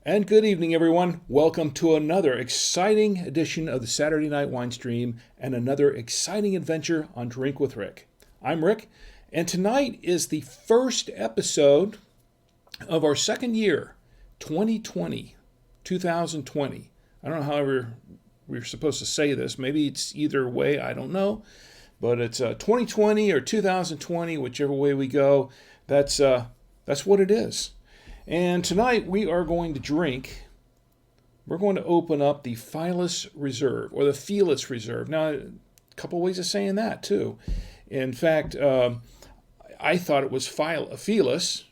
And good evening, everyone. Welcome to another exciting edition of the Saturday Night Wine Stream and another exciting adventure on Drink with Rick. I'm Rick, and tonight is the first episode of our second year, 2020. 2020. I don't know how we're supposed to say this. Maybe it's either way, I don't know. But it's 2020 or 2020, whichever way we go. That's what it is. And tonight we are going to drink, we're going to open up the Filus Reserve, or the Filus Reserve. Now, a couple ways of saying that, too. In fact, I thought it was Filus,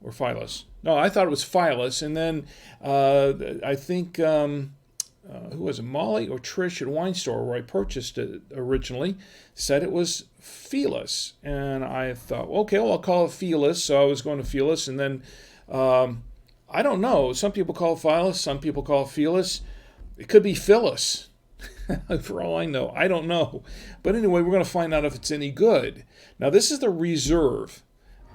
or Filus. No, I thought it was Filus, and then I think, who was it, Molly or Trish at Winestore, where I purchased it originally, said it was Filus. And I thought, okay, well, I'll call it Filus, so I was going to Filus, and then I don't know. Some people call it Filus. Some people call it Filus. It could be Phyllis. For all I know. I don't know. But anyway, we're going to find out if it's any good. Now, this is the Reserve.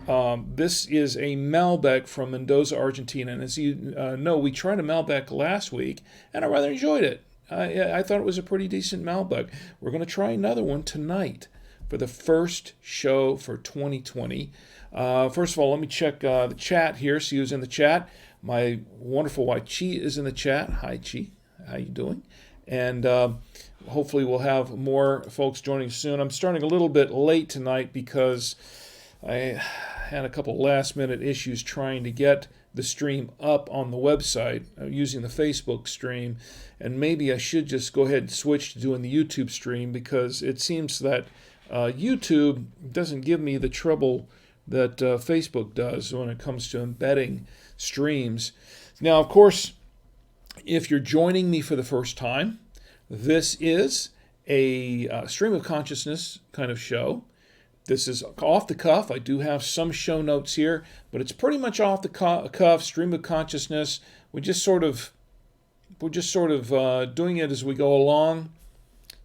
This is a Malbec from Mendoza, Argentina. And as you know, we tried a Malbec last week, and I rather enjoyed it. I thought it was a pretty decent Malbec. We're going to try another one tonight for the first show for 2020. First of all, let me check the chat here. See who's in the chat. My wonderful wife, Chi, is in the chat. Hi, Chi. How you doing? And hopefully we'll have more folks joining soon. I'm starting a little bit late tonight because I had a couple last-minute issues trying to get the stream up on the website using the Facebook stream. And maybe I should just go ahead and switch to doing the YouTube stream because it seems that YouTube doesn't give me the trouble that Facebook does when it comes to embedding streams. Now, of course, if you're joining me for the first time, this is a stream of consciousness kind of show. This is off the cuff. I do have some show notes here, but it's pretty much off the cuff, stream of consciousness. We're just sort of doing it as we go along.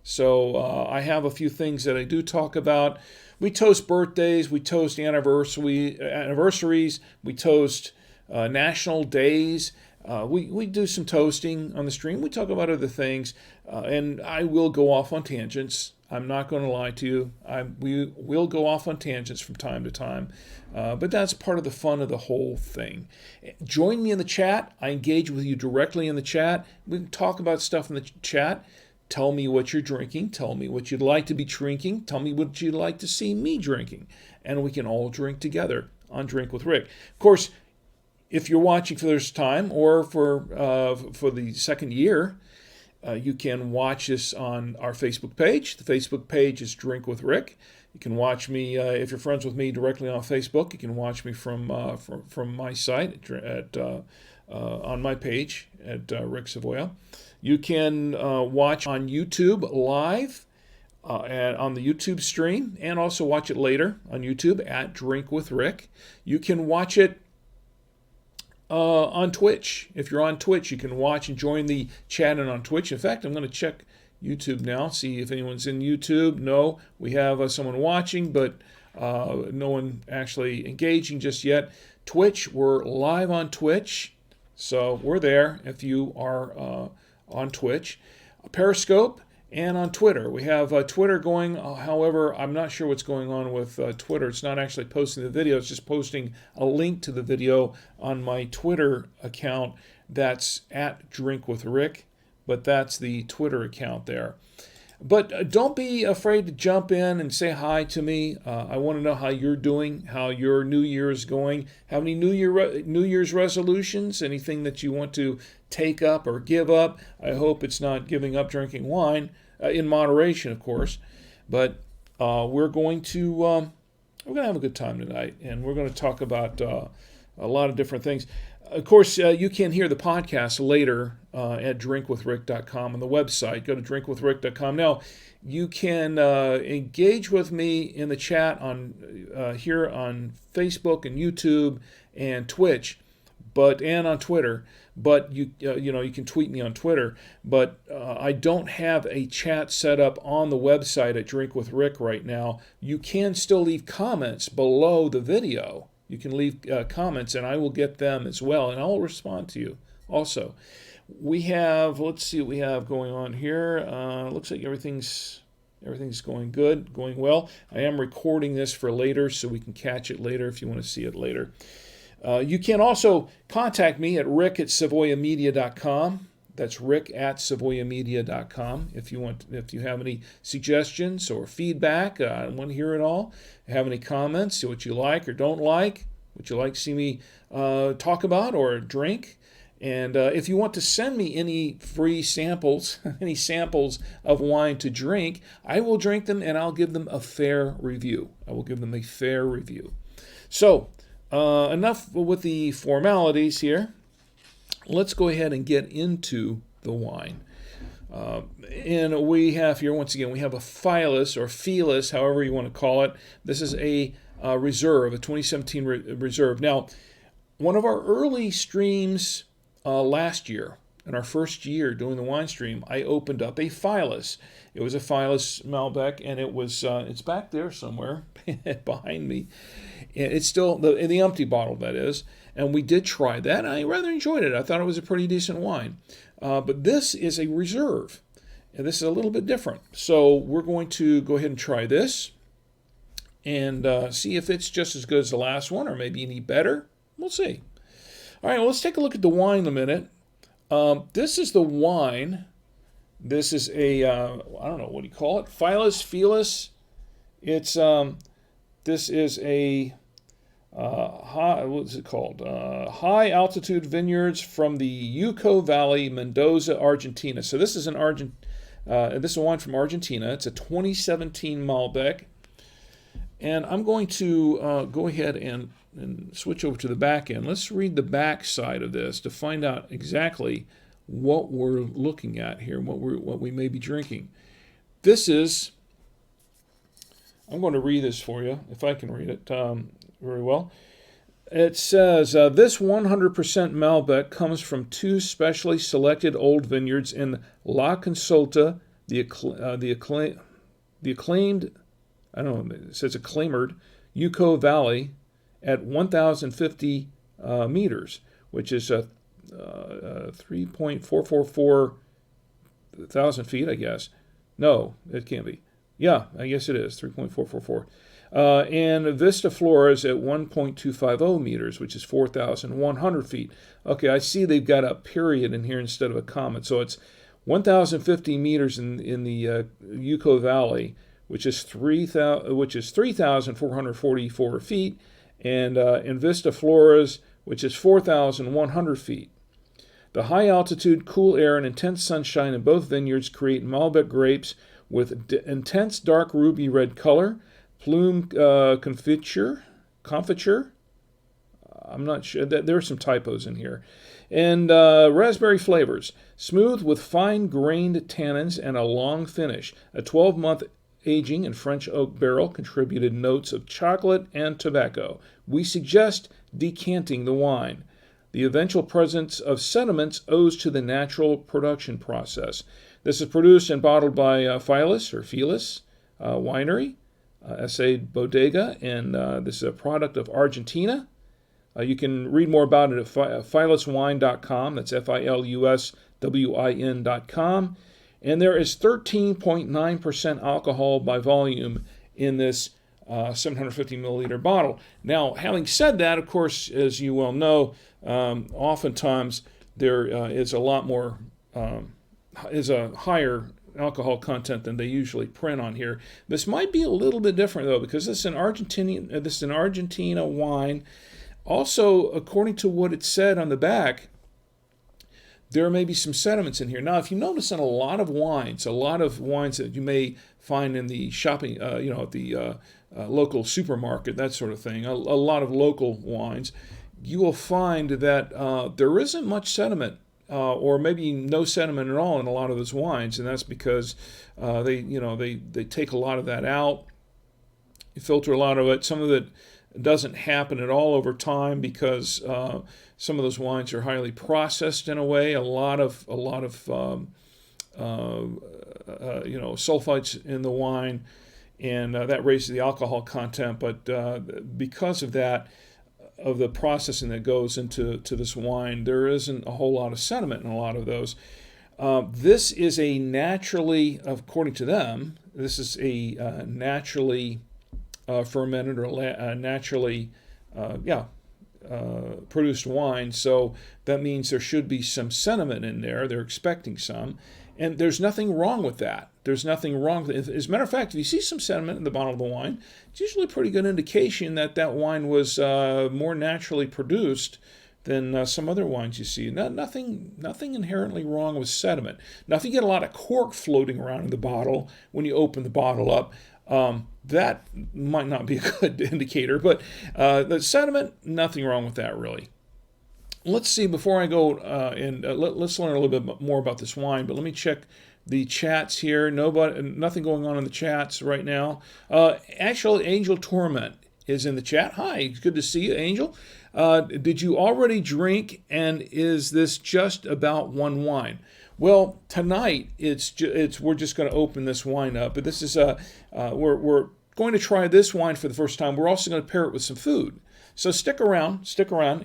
So I have a few things that I do talk about. We toast birthdays, we toast anniversaries, we toast national days. We do some toasting on the stream. We talk about other things, and I will go off on tangents. I'm not going to lie to you. We will go off on tangents from time to time, but that's part of the fun of the whole thing. Join me in the chat. I engage with you directly in the chat. We can talk about stuff in the chat. Tell me what you're drinking. Tell me what you'd like to be drinking. Tell me what you'd like to see me drinking. And we can all drink together on Drink with Rick. Of course, if you're watching for the first time or for the second year, you can watch us on our Facebook page. The Facebook page is Drink with Rick. You can watch me, if you're friends with me directly on Facebook, you can watch me from my site on my page at Rick Savoya. You can watch on YouTube live and on the YouTube stream, and also watch it later on YouTube at Drink with Rick. You can watch it on Twitch. If you're on Twitch, you can watch and join the chat on Twitch. In fact, I'm going to check YouTube now, see if anyone's in YouTube. No, we have someone watching, but no one actually engaging just yet. Twitch, we're live on Twitch, so we're there if you are on Twitch, Periscope, and on Twitter. We have Twitter going. However, I'm not sure what's going on with Twitter. It's not actually posting the video. It's just posting a link to the video on my Twitter account. That's at Drink with Rick, but that's the Twitter account there. But don't be afraid to jump in and say hi to me. I want to know how you're doing, how your New Year is going. Have any New Year's resolutions? Anything that you want to take up or give up? I hope it's not giving up drinking wine, in moderation, of course. But we're going to have a good time tonight, and we're going to talk about a lot of different things. Of course, you can hear the podcast later at drinkwithrick.com on the website. Go to drinkwithrick.com. Now, you can engage with me in the chat on here on Facebook and YouTube and Twitch, and on Twitter. But you can tweet me on Twitter. But I don't have a chat set up on the website at Drink with Rick right now. You can still leave comments below the video. You can leave comments, and I will get them as well, and I will respond to you. also. We have, let's see what we have going on here. Looks like everything's going good, going well. I am recording this for later so we can catch it later if you want to see it later. You can also contact me at rick@savoyamedia.com. That's rick@savoyamedia.com. If you have any suggestions or feedback, I want to hear it all. Have any comments, see what you like or don't like, what you like to see me talk about or drink. And if you want to send me any free samples, any samples of wine to drink, I will drink them and I'll give them a fair review. So, enough with the formalities here. Let's go ahead and get into the wine. And we have here, once again, we have a Filus, or Filus, however you want to call it. This is a Reserve, a 2017 Reserve. Now, one of our early streams last year, in our first year doing the wine stream, I opened up a Filus. It was a Filus Malbec, and it's back there somewhere behind me. It's still the empty bottle, that is. And we did try that, and I rather enjoyed it. I thought it was a pretty decent wine. But this is a Reserve, and this is a little bit different. So we're going to go ahead and try this and see if it's just as good as the last one or maybe any better. We'll see. All right, well, let's take a look at the wine in a minute. This is the wine. This is a, I don't know, what do you call it? Filus. It's, this is a, what is it called? High altitude vineyards from the Uco Valley, Mendoza, Argentina. So this is this is a wine from Argentina. It's a 2017 Malbec. And I'm going to go ahead and switch over to the back end. Let's read the back side of this to find out exactly what we're looking at here, what we may be drinking. This is, I'm going to read this for you, if I can read it very well. It says, this 100% Malbec comes from two specially selected old vineyards in La Consulta, the acclaimed, I don't know, it says acclaimed Uco Valley at 1,050 meters, which is 3.444 thousand feet, I guess. No, it can't be. Yeah, I guess it is, 3.444. And Vista Flores at 1.250 meters, which is 4,100 feet. Okay, I see they've got a period in here instead of a comma. So it's 1,050 meters in the Uco Valley, which is 3,444 feet, and in Vista Flores, which is 4,100 feet. The high altitude, cool air, and intense sunshine in both vineyards create Malbec grapes with intense dark ruby red color, plume confiture. I'm not sure. There are some typos in here. And raspberry flavors, smooth with fine-grained tannins and a long finish. A 12-month aging in French oak barrel contributed notes of chocolate and tobacco. We suggest decanting the wine. The eventual presence of sediments owes to the natural production process. This is produced and bottled by Filus Winery, S.A. Bodega, and this is a product of Argentina. You can read more about it at filuswine.com. That's FILUSWIN.com. And there is 13.9% alcohol by volume in this 750 milliliter bottle. Now, having said that, of course, as you well know, oftentimes there is a lot more, is a higher alcohol content than they usually print on here. This might be a little bit different though, because this is an Argentina wine. Also, according to what it said on the back, there may be some sediments in here. Now, if you notice in a lot of wines that you may find in the shopping, at the local supermarket, that sort of thing, a lot of local wines, you will find that there isn't much sediment, or maybe no sediment at all in a lot of those wines, and that's because they take a lot of that out. You filter a lot of it. Some of it doesn't happen at all over time because some of those wines are highly processed in a way. A lot of sulfites in the wine, and that raises the alcohol content. But because of that, the processing that goes into this wine, there isn't a whole lot of sediment in a lot of those. This is a naturally, according to them, this is a naturally fermented or naturally, produced wine. So that means there should be some sediment in there. They're expecting some. And there's nothing wrong with that. There's nothing wrong with it. As a matter of fact, if you see some sediment in the bottle of the wine, it's usually a pretty good indication that that wine was more naturally produced than some other wines you see. Nothing inherently wrong with sediment. Now, if you get a lot of cork floating around in the bottle when you open the bottle up, that might not be a good indicator. But the sediment, nothing wrong with that, really. Let's see, before I go let's learn a little bit more about this wine, but let me check the chats here. Nothing going on in the chats right now. Actually, Angel Torment is in the chat. Hi, good to see you, Angel. Did you already drink, and is this just about one wine? Well, tonight we're just going to open this wine up, but this is we're going to try this wine for the first time. We're also going to pair it with some food. So stick around.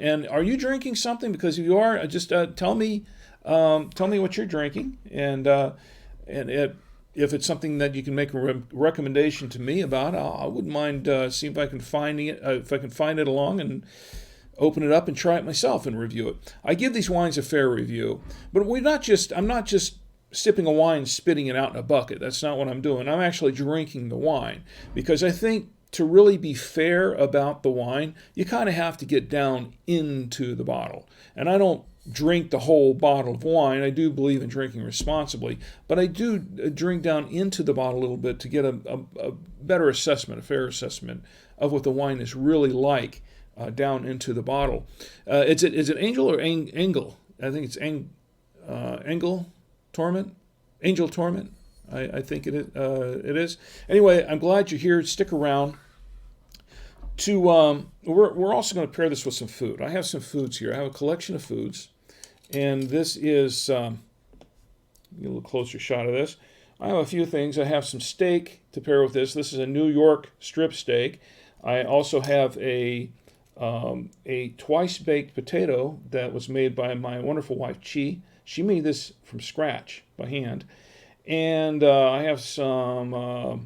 And are you drinking something? Because if you are, just tell me what you're drinking, and if it's something that you can make a recommendation to me about, I wouldn't mind seeing if I can find it along and open it up and try it myself and review it. I give these wines a fair review, but I'm not just sipping a wine, spitting it out in a bucket. That's not what I'm doing. I'm actually drinking the wine, because I think to really be fair about the wine, you kind of have to get down into the bottle. And I don't drink the whole bottle of wine. I do believe in drinking responsibly, but I do drink down into the bottle a little bit to get a better assessment, a fair assessment of what the wine is really like down into the bottle. Is it Angel or Engel? I think it's Engel Torment? Angel Torment? I think it is. Anyway, I'm glad you're here. Stick around. We're also going to pair this with some food. I have some foods here. I have a collection of foods, and this is get a little closer shot of this. I have a few things. I have some steak to pair with this. This is a New York strip steak. I also have a twice-baked potato that was made by my wonderful wife, Chi. She made this from scratch by hand. And I have some, I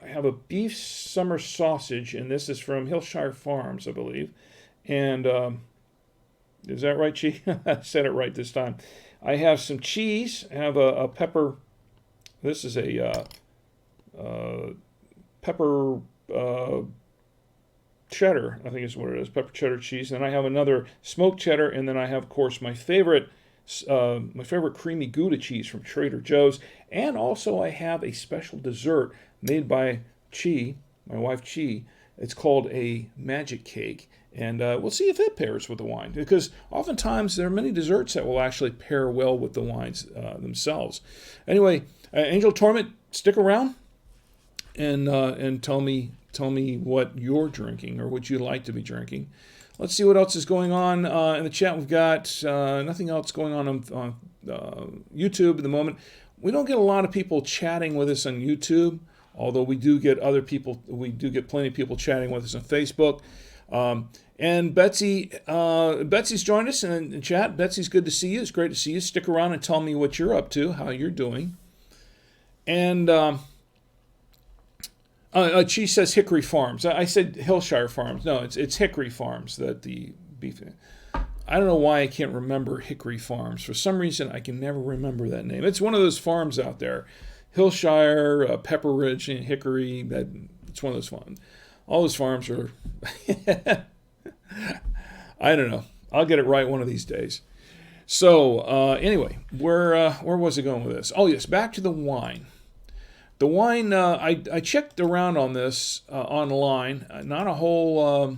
have a beef summer sausage, and this is from Hillshire Farms, I believe. And is that right, Chi? I said it right this time. I have some cheese. I have a pepper. This is a pepper cheddar, I think is what it is, pepper cheddar cheese. And I have another smoked cheddar, and then I have, of course, my favorite creamy Gouda cheese from Trader Joe's. And also I have a special dessert made by Chi, my wife Chi. It's called a magic cake. And we'll see if it pairs with the wine, because oftentimes there are many desserts that will actually pair well with the wines themselves. Anyway, Angel Torment, stick around and tell me what you're drinking or what you'd like to be drinking. Let's see what else is going on in the chat. We've got nothing else going on YouTube at the moment. We don't get a lot of people chatting with us on YouTube, although we do get plenty of people chatting with us on Facebook. And Betsy's joined us in the chat. Betsy's good to see you. It's great to see you. Stick around and tell me what you're up to, how you're doing. And she says Hickory Farms. I said Hillshire Farms. No, it's Hickory Farms that the beef. I don't know why I can't remember Hickory Farms. For some reason, I can never remember that name. It's one of those farms out there. Hillshire, Pepper Ridge, and Hickory. It's one of those farms. All those farms are... I don't know. I'll get it right one of these days. So, anyway, where was I going with this? Oh, yes, back to the wine. The wine, I checked around on this online. Not a whole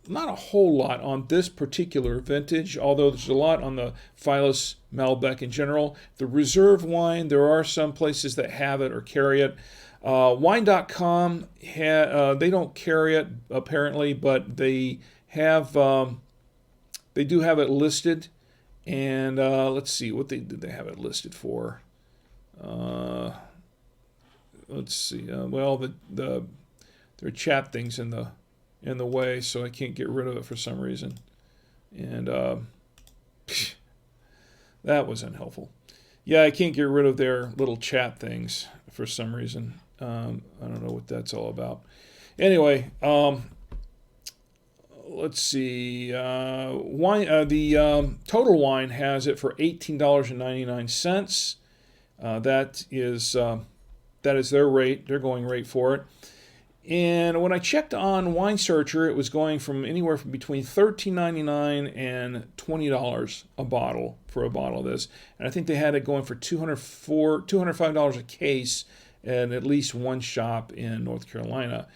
lot on this particular vintage, although there's a lot on the Filus Malbec in general. The Reserve wine, there are some places that have it or carry it. Wine.com, they don't carry it apparently, but they do have it listed. And let's see, what did they have it listed for? Let's see. Well, their chat things in the in the way, so I can't get rid of it for some reason. And that was unhelpful. Yeah, I can't get rid of their little chat things for some reason. I don't know what that's all about. Anyway, let's see. The Total Wine has it for $18.99. That is their rate. Their going rate for it. And when I checked on Wine Searcher, it was going from anywhere from between $13.99 and $20 a bottle for a bottle of this. And I think they had it going for $205 a case in at least one shop in North Carolina.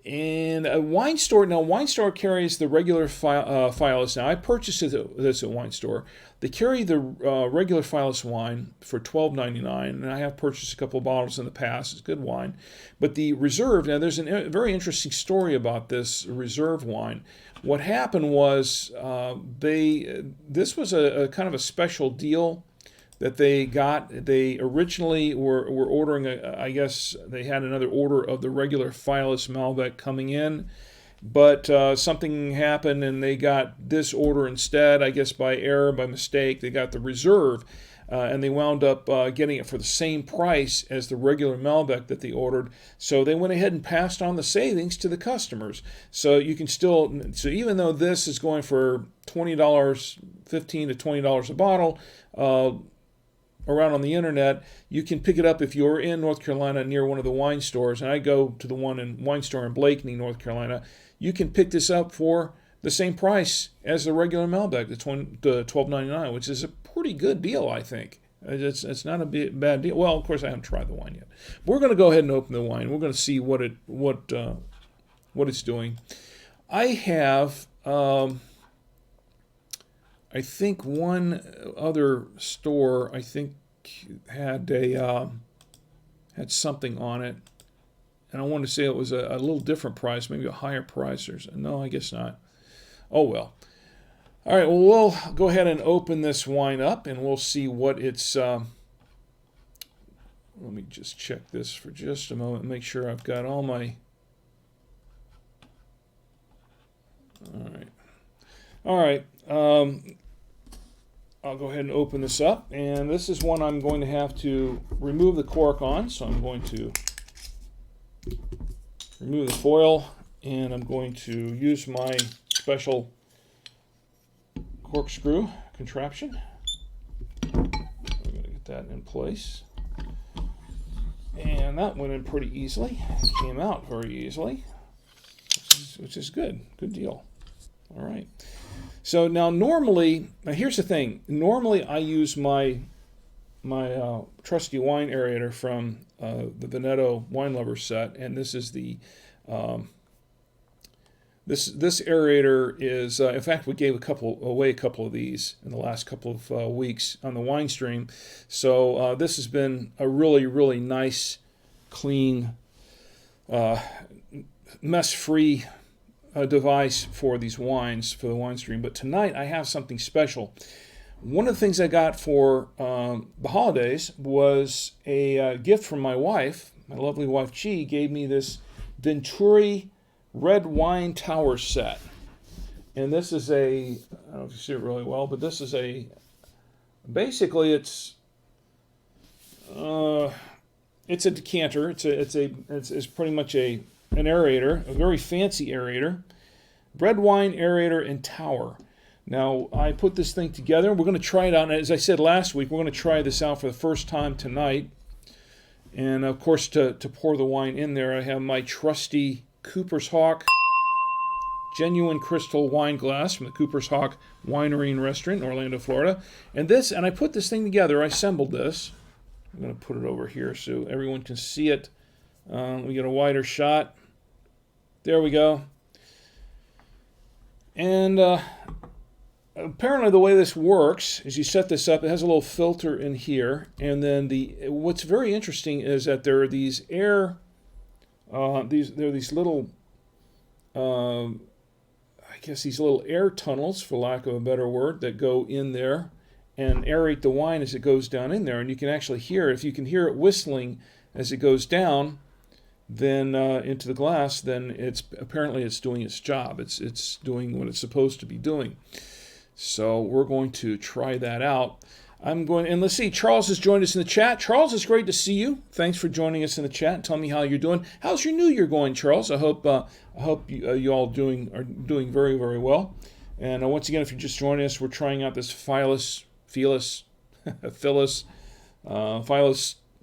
And a Winestore carries the regular Filus. Now, I purchased this at Winestore. They carry the regular Filus wine for $12.99, and I have purchased a couple of bottles in the past. It's good wine. But the Reserve, now there's a very interesting story about this Reserve wine. What happened was this was a kind of a special deal that they got. They originally were ordering, I guess they had another order of the regular Filus Malbec coming in, but something happened and they got this order instead. I guess by error, by mistake, they got the Reserve, and they wound up getting it for the same price as the regular Malbec that they ordered. So they went ahead and passed on the savings to the customers. So you can still, so even though this is going for $20, $15 to $20 a bottle, around on the internet, you can pick it up if you're in North Carolina near one of the wine stores, and I go to the one in Winestore in Blakeney, North Carolina. You can pick this up for the same price as the regular Malbec, the $12.99, which is a pretty good deal, I think. It's not a bad deal. Well, of course, I haven't tried the wine yet. We're going to go ahead and open the wine. We're going to see what it's doing. I have. I think one other store, I think, had something on it, and I wanted to say it was a little different price, maybe a higher price. No, I guess not. Oh well. All right. Well, we'll go ahead and open this wine up, and we'll see what it's. Let me just check this for just a moment. Make sure I've got all my. All right. I'll go ahead and open this up, and this is one I'm going to have to remove the cork on, so I'm going to remove the foil, and I'm going to use my special corkscrew contraption. I'm going to get that in place, and that went in pretty easily. It came out very easily, which is good. Good deal. All right. So now here's the thing. Normally I use my trusty wine aerator from the Veneto Wine Lovers set, and this is the this aerator is in fact we gave away a couple of these in the last couple of weeks on the wine stream. So this has been a really, really nice, clean, mess-free device for these wines, for the wine stream. But tonight I have something special. One of the things I got for the holidays was a gift from my wife. My lovely wife Chi gave me this Venturi red wine tower set. And this is I don't know if you see it really well, but this is basically it's a decanter. It's pretty much an aerator, a very fancy aerator, red wine aerator and tower. Now, I put this thing together. We're going to try it out. As I said last week, we're going to try this out for the first time tonight. And, of course, to pour the wine in there, I have my trusty Cooper's Hawk genuine crystal wine glass from the Cooper's Hawk Winery and Restaurant in Orlando, Florida. And I put this thing together. I assembled this. I'm going to put it over here so everyone can see it. We get a wider shot. There we go. And apparently the way this works is you set this up. It has a little filter in here, and then what's very interesting is that there are these these little these little air tunnels, for lack of a better word, that go in there and aerate the wine as it goes down in there. And you can actually hear, if you can hear it whistling as it goes down, then into the glass, then it's doing its job. It's doing what it's supposed to be doing. So we're going to try that out. And let's see, Charles has joined us in the chat. Charles, it's great to see you. Thanks for joining us in the chat and tell me how you're doing. How's your new year going, Charles? I hope you all are doing very, very well. And once again, if you're just joining us, we're trying out this Filus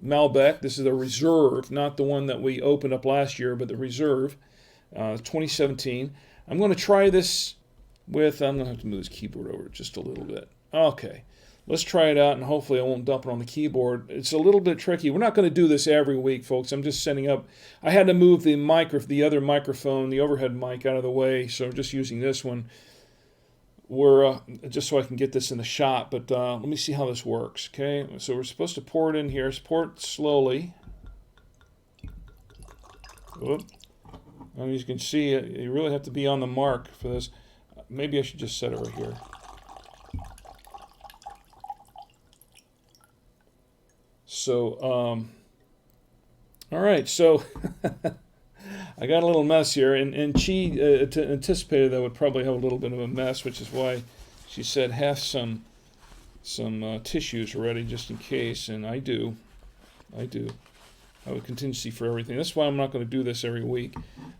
Malbec. This is the Reserve, not the one that we opened up last year, but the Reserve, 2017. I'm going to try this with, I'm going to have to move this keyboard over just a little bit. Okay, let's try it out, and hopefully I won't dump it on the keyboard. It's a little bit tricky. We're not going to do this every week, folks. I'm just setting up. I had to move the other microphone, the overhead mic, out of the way, so I'm just using this one. We're just so I can get this in the shot, but let me see how this works. Okay, so we're supposed to pour it in here. Pour it slowly. Whoop. And as you can see, you really have to be on the mark for this. Maybe I should just set it right here. So, all right, so I got a little mess here, and she anticipated that I would probably have a little bit of a mess, which is why she said have some tissues ready just in case, and I do. I have a contingency for everything. That's why I'm not going to do this every week.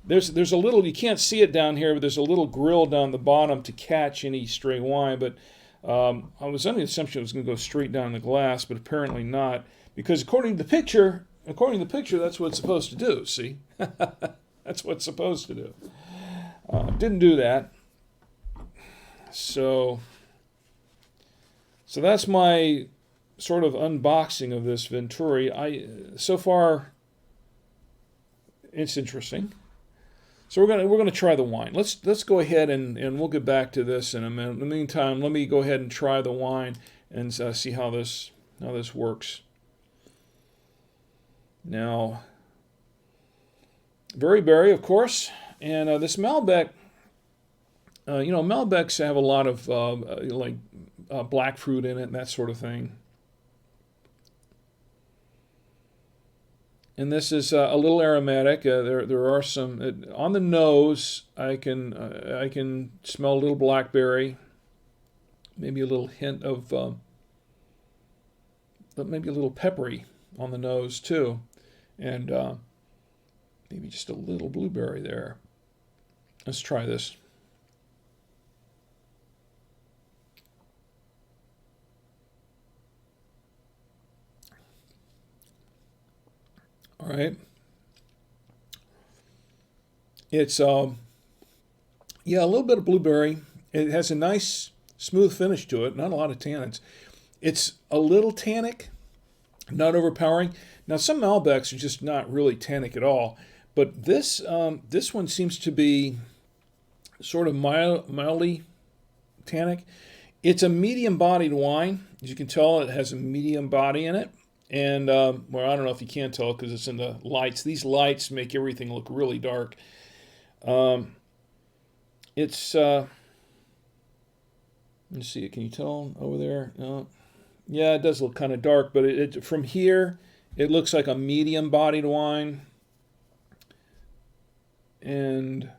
There's a little, you can't see it down here, but there's a little grill down the bottom to catch any stray wine, but I was under the assumption it was going to go straight down the glass, but apparently not, because according to the picture, that's what it's supposed to do, see? That's what it's supposed to do. Didn't do that. So that's my sort of unboxing of this Venturi. So far, it's interesting. So we're gonna try the wine. Let's go ahead and we'll get back to this in a minute. In the meantime, let me go ahead and try the wine and see how this works. Now, very berry, of course, and this Malbec. Malbecs have a lot of black fruit in it and that sort of thing. And this is a little aromatic. There are some on the nose. I can smell a little blackberry, maybe a little hint of, but maybe a little peppery on the nose too, and maybe just a little blueberry there. Let's try this. All right. It's a little bit of blueberry. It has a nice smooth finish to it, not a lot of tannins. It's a little tannic, not overpowering. Now some Malbecs are just not really tannic at all, but this one seems to be sort of mildly tannic. It's a medium-bodied wine. As you can tell, it has a medium body in it. And, I don't know if you can tell because it's in the lights. These lights make everything look really dark. Let's see, can you tell over there? No. Yeah, it does look kind of dark, but from here, it looks like a medium-bodied wine. And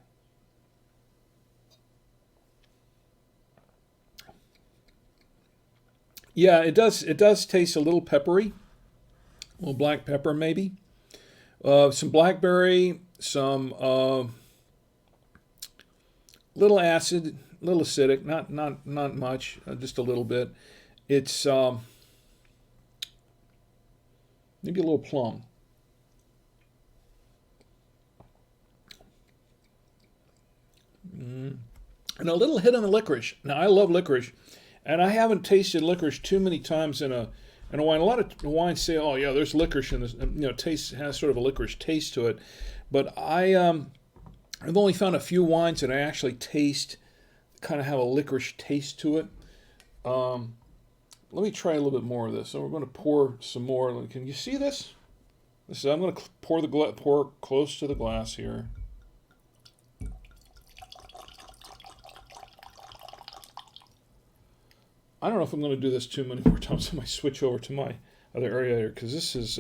yeah, it does taste a little peppery. A little black pepper, maybe. Some blackberry, some little acid, little acidic, not much, just a little bit. It's maybe a little plum. And a little hit on the licorice. Now, I love licorice, and I haven't tasted licorice too many times in a wine. A lot of wines say, "Oh, yeah, there's licorice in this." Taste has sort of a licorice taste to it. But I've only found a few wines that I actually taste kind of have a licorice taste to it. Let me try a little bit more of this. So we're going to pour some more. Can you see this? I'm going to pour close to the glass here. I don't know if I'm going to do this too many more times. I might switch over to my other area here because this is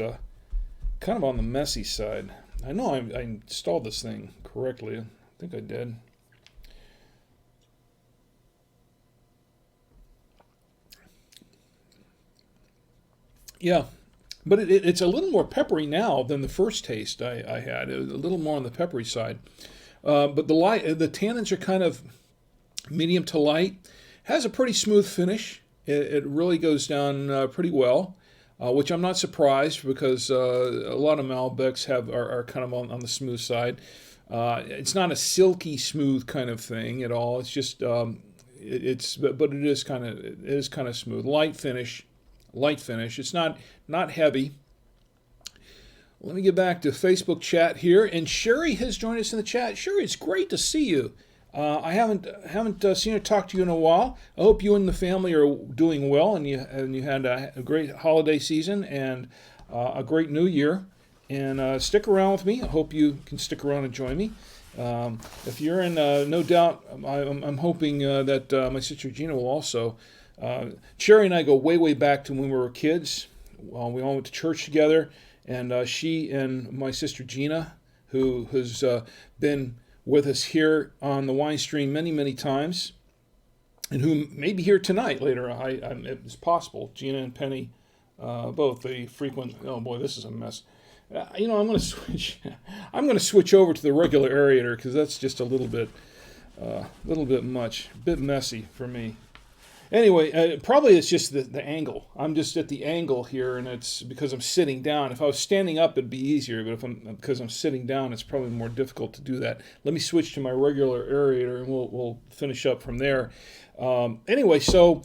kind of on the messy side. I know I installed this thing correctly. I think I did. Yeah, but it's a little more peppery now than the first taste I had. It was a little more on the peppery side. But the tannins are kind of medium to light. Has a pretty smooth finish. It really goes down pretty well, which I'm not surprised because a lot of Malbecs are kind of on the smooth side. It's not a silky smooth kind of thing at all. It's just but it is kind of smooth, light finish, light finish. It's not heavy. Let me get back to Facebook chat here, and Sherry has joined us in the chat. Sherry, it's great to see you. I haven't seen her talk to you in a while. I hope you and the family are doing well, and you had a great holiday season and a great New Year. And stick around with me. I hope you can stick around and join me. If you're in, no doubt, I'm hoping that my sister Gina will also. Sherry and I go way back to when we were kids. We all went to church together. And she and my sister Gina, who has been with us here on the wine stream many times, and who may be here tonight later. It's possible. Gina and Penny, both the frequent. Oh boy, this is a mess. I'm going to switch. I'm going to switch over to the regular aerator because that's just a little bit much, a bit messy for me. Anyway, probably it's just the angle. I'm just at the angle here, and it's because I'm sitting down. If I was standing up, it'd be easier, but because I'm sitting down, it's probably more difficult to do that. Let me switch to my regular aerator, and we'll finish up from there. Anyway, so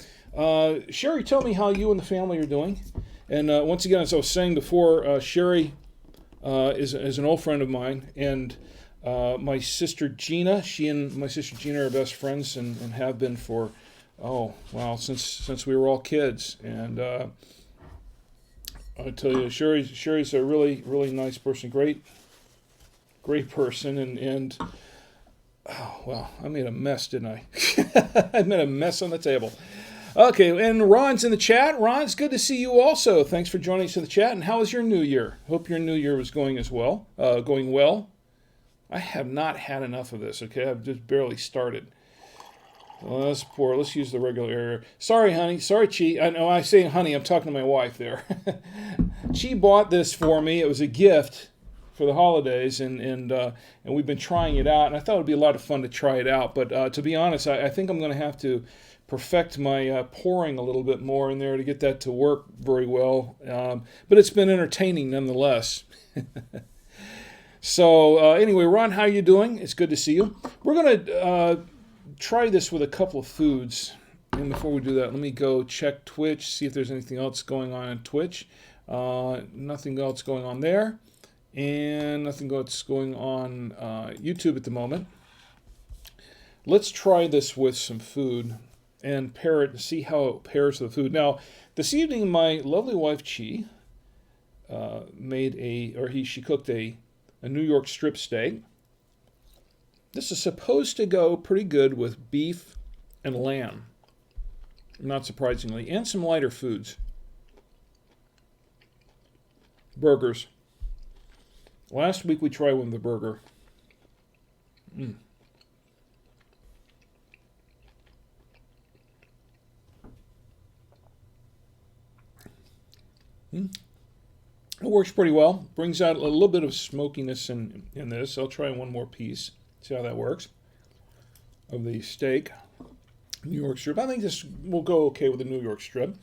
Sherry, tell me how you and the family are doing. And once again, as I was saying before, Sherry is an old friend of mine, and my sister Gina. She and my sister Gina are best friends and have been for. Oh, wow, since we were all kids. And I tell you, Sherry's a really nice person, great person. And oh, well, I made a mess, didn't I? I made a mess on the table. Okay, and Ron's in the chat. Ron, it's good to see you also. Thanks for joining us in the chat. And how was your New Year? Hope your New Year was going well. I have not had enough of this, okay? I've just barely started. Well, that's poor. Let's use the regular area. Sorry, honey. Sorry, Chi. I know I say honey. I'm talking to my wife there. Chi bought this for me. It was a gift for the holidays, and we've been trying it out. And I thought it would be a lot of fun to try it out. But to be honest, I think I'm going to have to perfect my pouring a little bit more in there to get that to work very well. But it's been entertaining nonetheless. So anyway, Ron, how are you doing? It's good to see you. We're going to try this with a couple of foods. And before we do that, let me go check Twitch, see if there's anything else going on Twitch. Nothing else going on there. And nothing else going on YouTube at the moment. Let's try this with some food and pair it and see how it pairs with the food. Now, this evening, my lovely wife, Chi, she cooked a New York strip steak. This is supposed to go pretty good with beef and lamb, not surprisingly, and some lighter foods. Burgers. Last week we tried one with a burger. It works pretty well. Brings out a little bit of smokiness in this. I'll try one more piece. See how that works. Of the steak. New York strip. I think this will go okay with the New York strip.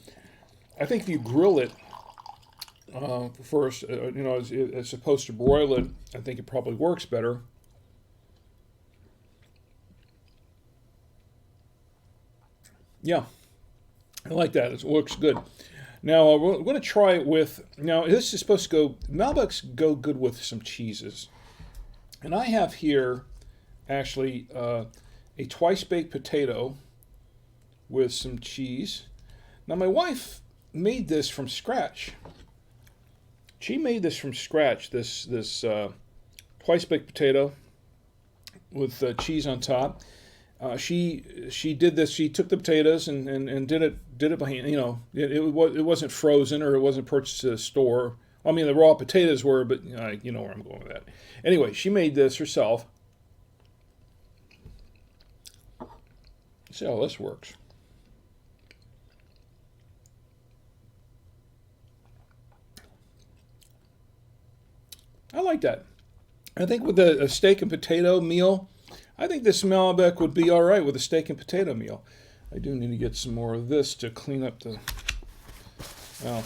I think if you grill it first, as opposed to broil it, I think it probably works better. Yeah, I like that. It works good. Now, we're going to try it with, now this is supposed to go, Malbecs go good with some cheeses. And I have here, actually, a twice-baked potato with some cheese. Now, my wife made this from scratch. She made this from scratch, this twice-baked potato with cheese on top. She did this. She took the potatoes and did it by hand. It wasn't frozen or it wasn't purchased at a store I mean, the raw potatoes were, but you know where I'm going with that. Anyway, she made this herself. Let's see how this works. I like that. I think with a steak and potato meal, I think this Malbec would be all right with a steak and potato meal. I do need to get some more of this to clean up the... Well,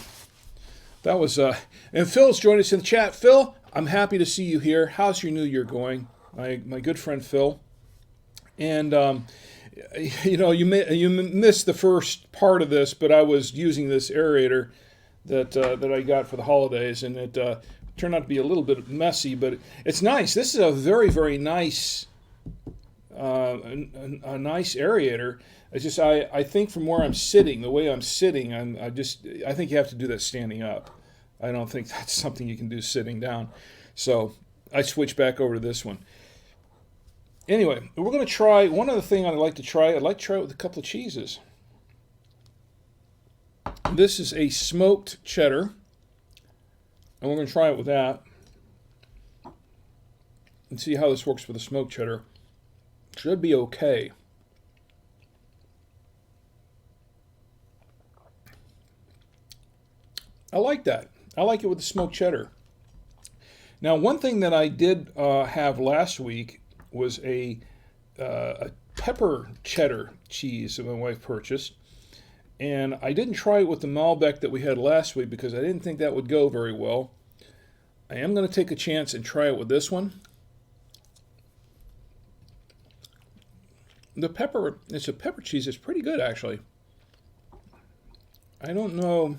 that was... And Phil's joined us in the chat. Phil, I'm happy to see you here. How's your new year going? My good friend Phil. And, you know, you missed the first part of this, but I was using this aerator that I got for the holidays, and it turned out to be a little bit messy, but it's nice. This is a very, very nice... a nice aerator. It's just I think from where I'm sitting, the way I'm sitting, I think you have to do that standing up. I don't think that's something you can do sitting down. So I switched back over to this one. Anyway, we're going to try one other thing I'd like to try. I'd like to try it with a couple of cheeses. This is a smoked cheddar, and we're going to try it with that and see how this works with the smoked cheddar. Should be okay. I like that. I like it with the smoked cheddar. Now, one thing that I did have last week was a pepper cheddar cheese that my wife purchased. And I didn't try it with the Malbec that we had last week because I didn't think that would go very well. I am going to take a chance and try it with this one. The pepper, it's a pepper cheese. It's pretty good, actually. I don't know.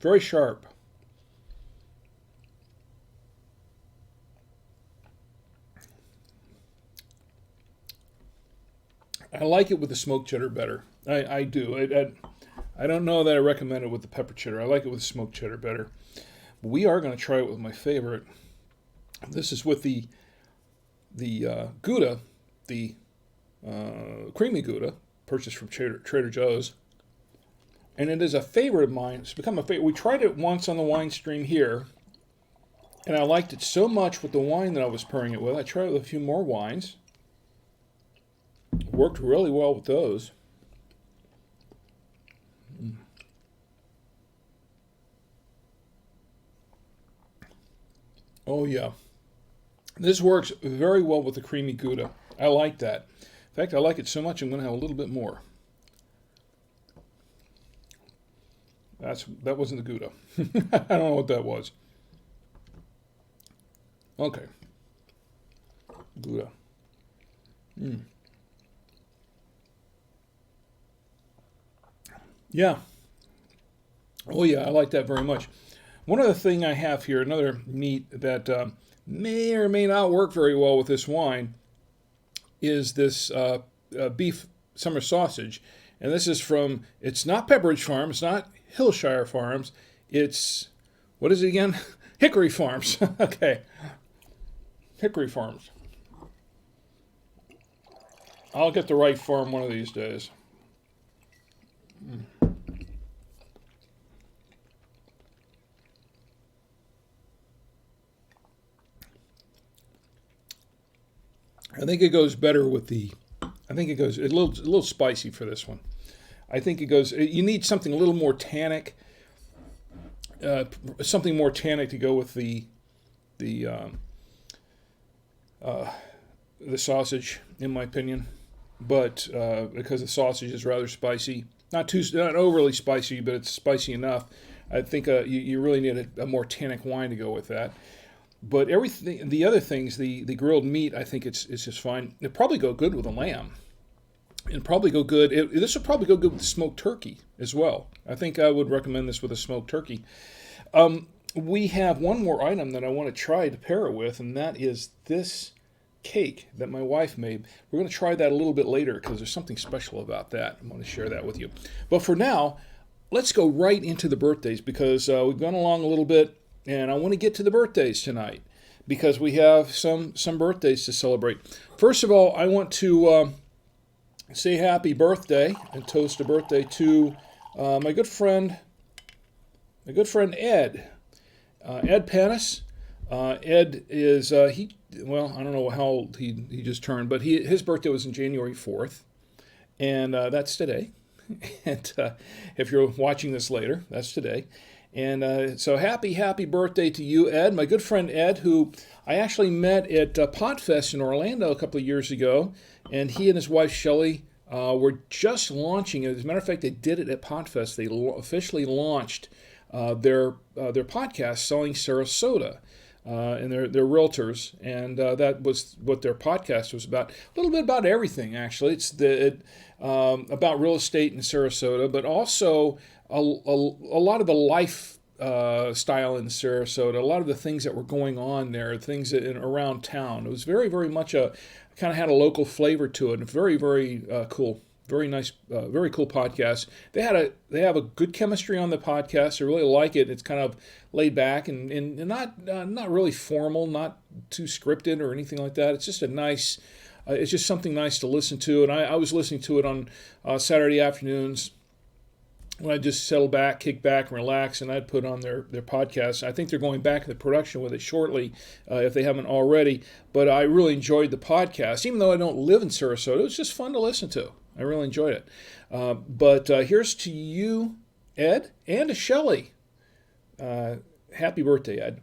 Very sharp. I like it with the smoked cheddar better. I do. I don't know that I recommend it with the pepper cheddar. I like it with the smoked cheddar better. But we are going to try it with my favorite. This is with the Gouda. The creamy Gouda, purchased from Trader Joe's. And it is a favorite of mine. It's become a favorite. We tried it once on the wine stream here, and I liked it so much with the wine that I was pairing it with. I tried it with a few more wines. Worked really well with those. Oh, yeah. This works very well with the creamy Gouda. I like that. In fact, I like it so much I'm going to have a little bit more. That wasn't the Gouda. I don't know what that was. Okay. Gouda. Yeah. Oh yeah, I like that very much. One other thing I have here, another meat that may or may not work very well with this wine, is this beef summer sausage. And this is from, it's not Pepperidge Farm, it's not Hillshire Farms, it's, what is it again? Hickory Farms. Okay. Hickory Farms. I'll get the right farm one of these days. I think it goes better with the, I think it goes a little spicy for this one. I think it goes, you need something a little more tannic, something more tannic to go with the sausage, in my opinion. But because the sausage is rather spicy, not overly spicy, but it's spicy enough. I think you really need a more tannic wine to go with that. But everything, the other things, the grilled meat, I think it's just fine. It'd probably go good with a lamb. And probably go good. This would probably go good with smoked turkey as well. I think I would recommend this with a smoked turkey. We have one more item that I want to try to pair it with, and that is this cake that my wife made. We're going to try that a little bit later because there's something special about that. I want to share that with you. But for now, let's go right into the birthdays because we've gone along a little bit, and I want to get to the birthdays tonight because we have some birthdays to celebrate. First of all, I want to say happy birthday and toast a birthday to my good friend my good friend Ed, Ed Panis. Ed is, well, I don't know how old he just turned, but his birthday was on January 4th, and that's today. And if you're watching this later, that's today. And so happy birthday to you, Ed. My good friend Ed, who I actually met at Podfest in Orlando a couple of years ago, and he and his wife Shelley were just launching. As a matter of fact, they did it at Podfest. They officially launched their podcast, Selling Sarasota. And they're realtors, and that was what their podcast was about. A little bit about everything, actually. It's about real estate in Sarasota, but also a lot of the life style in Sarasota, a lot of the things that were going on there, things around town. It was very, very much kind of had a local flavor to it, and very, very cool. Very nice, very cool podcast. They have a good chemistry on the podcast. I really like it. It's kind of laid back and not really formal, not too scripted or anything like that. It's just a nice, it's just something nice to listen to. And I was listening to it on Saturday afternoons when I just settle back, kick back, and relax, and I'd put on their podcast. I think they're going back to the production with it shortly, if they haven't already. But I really enjoyed the podcast, even though I don't live in Sarasota. It was just fun to listen to. I really enjoyed it. But here's to you, Ed, and to Shelley. Happy birthday, Ed.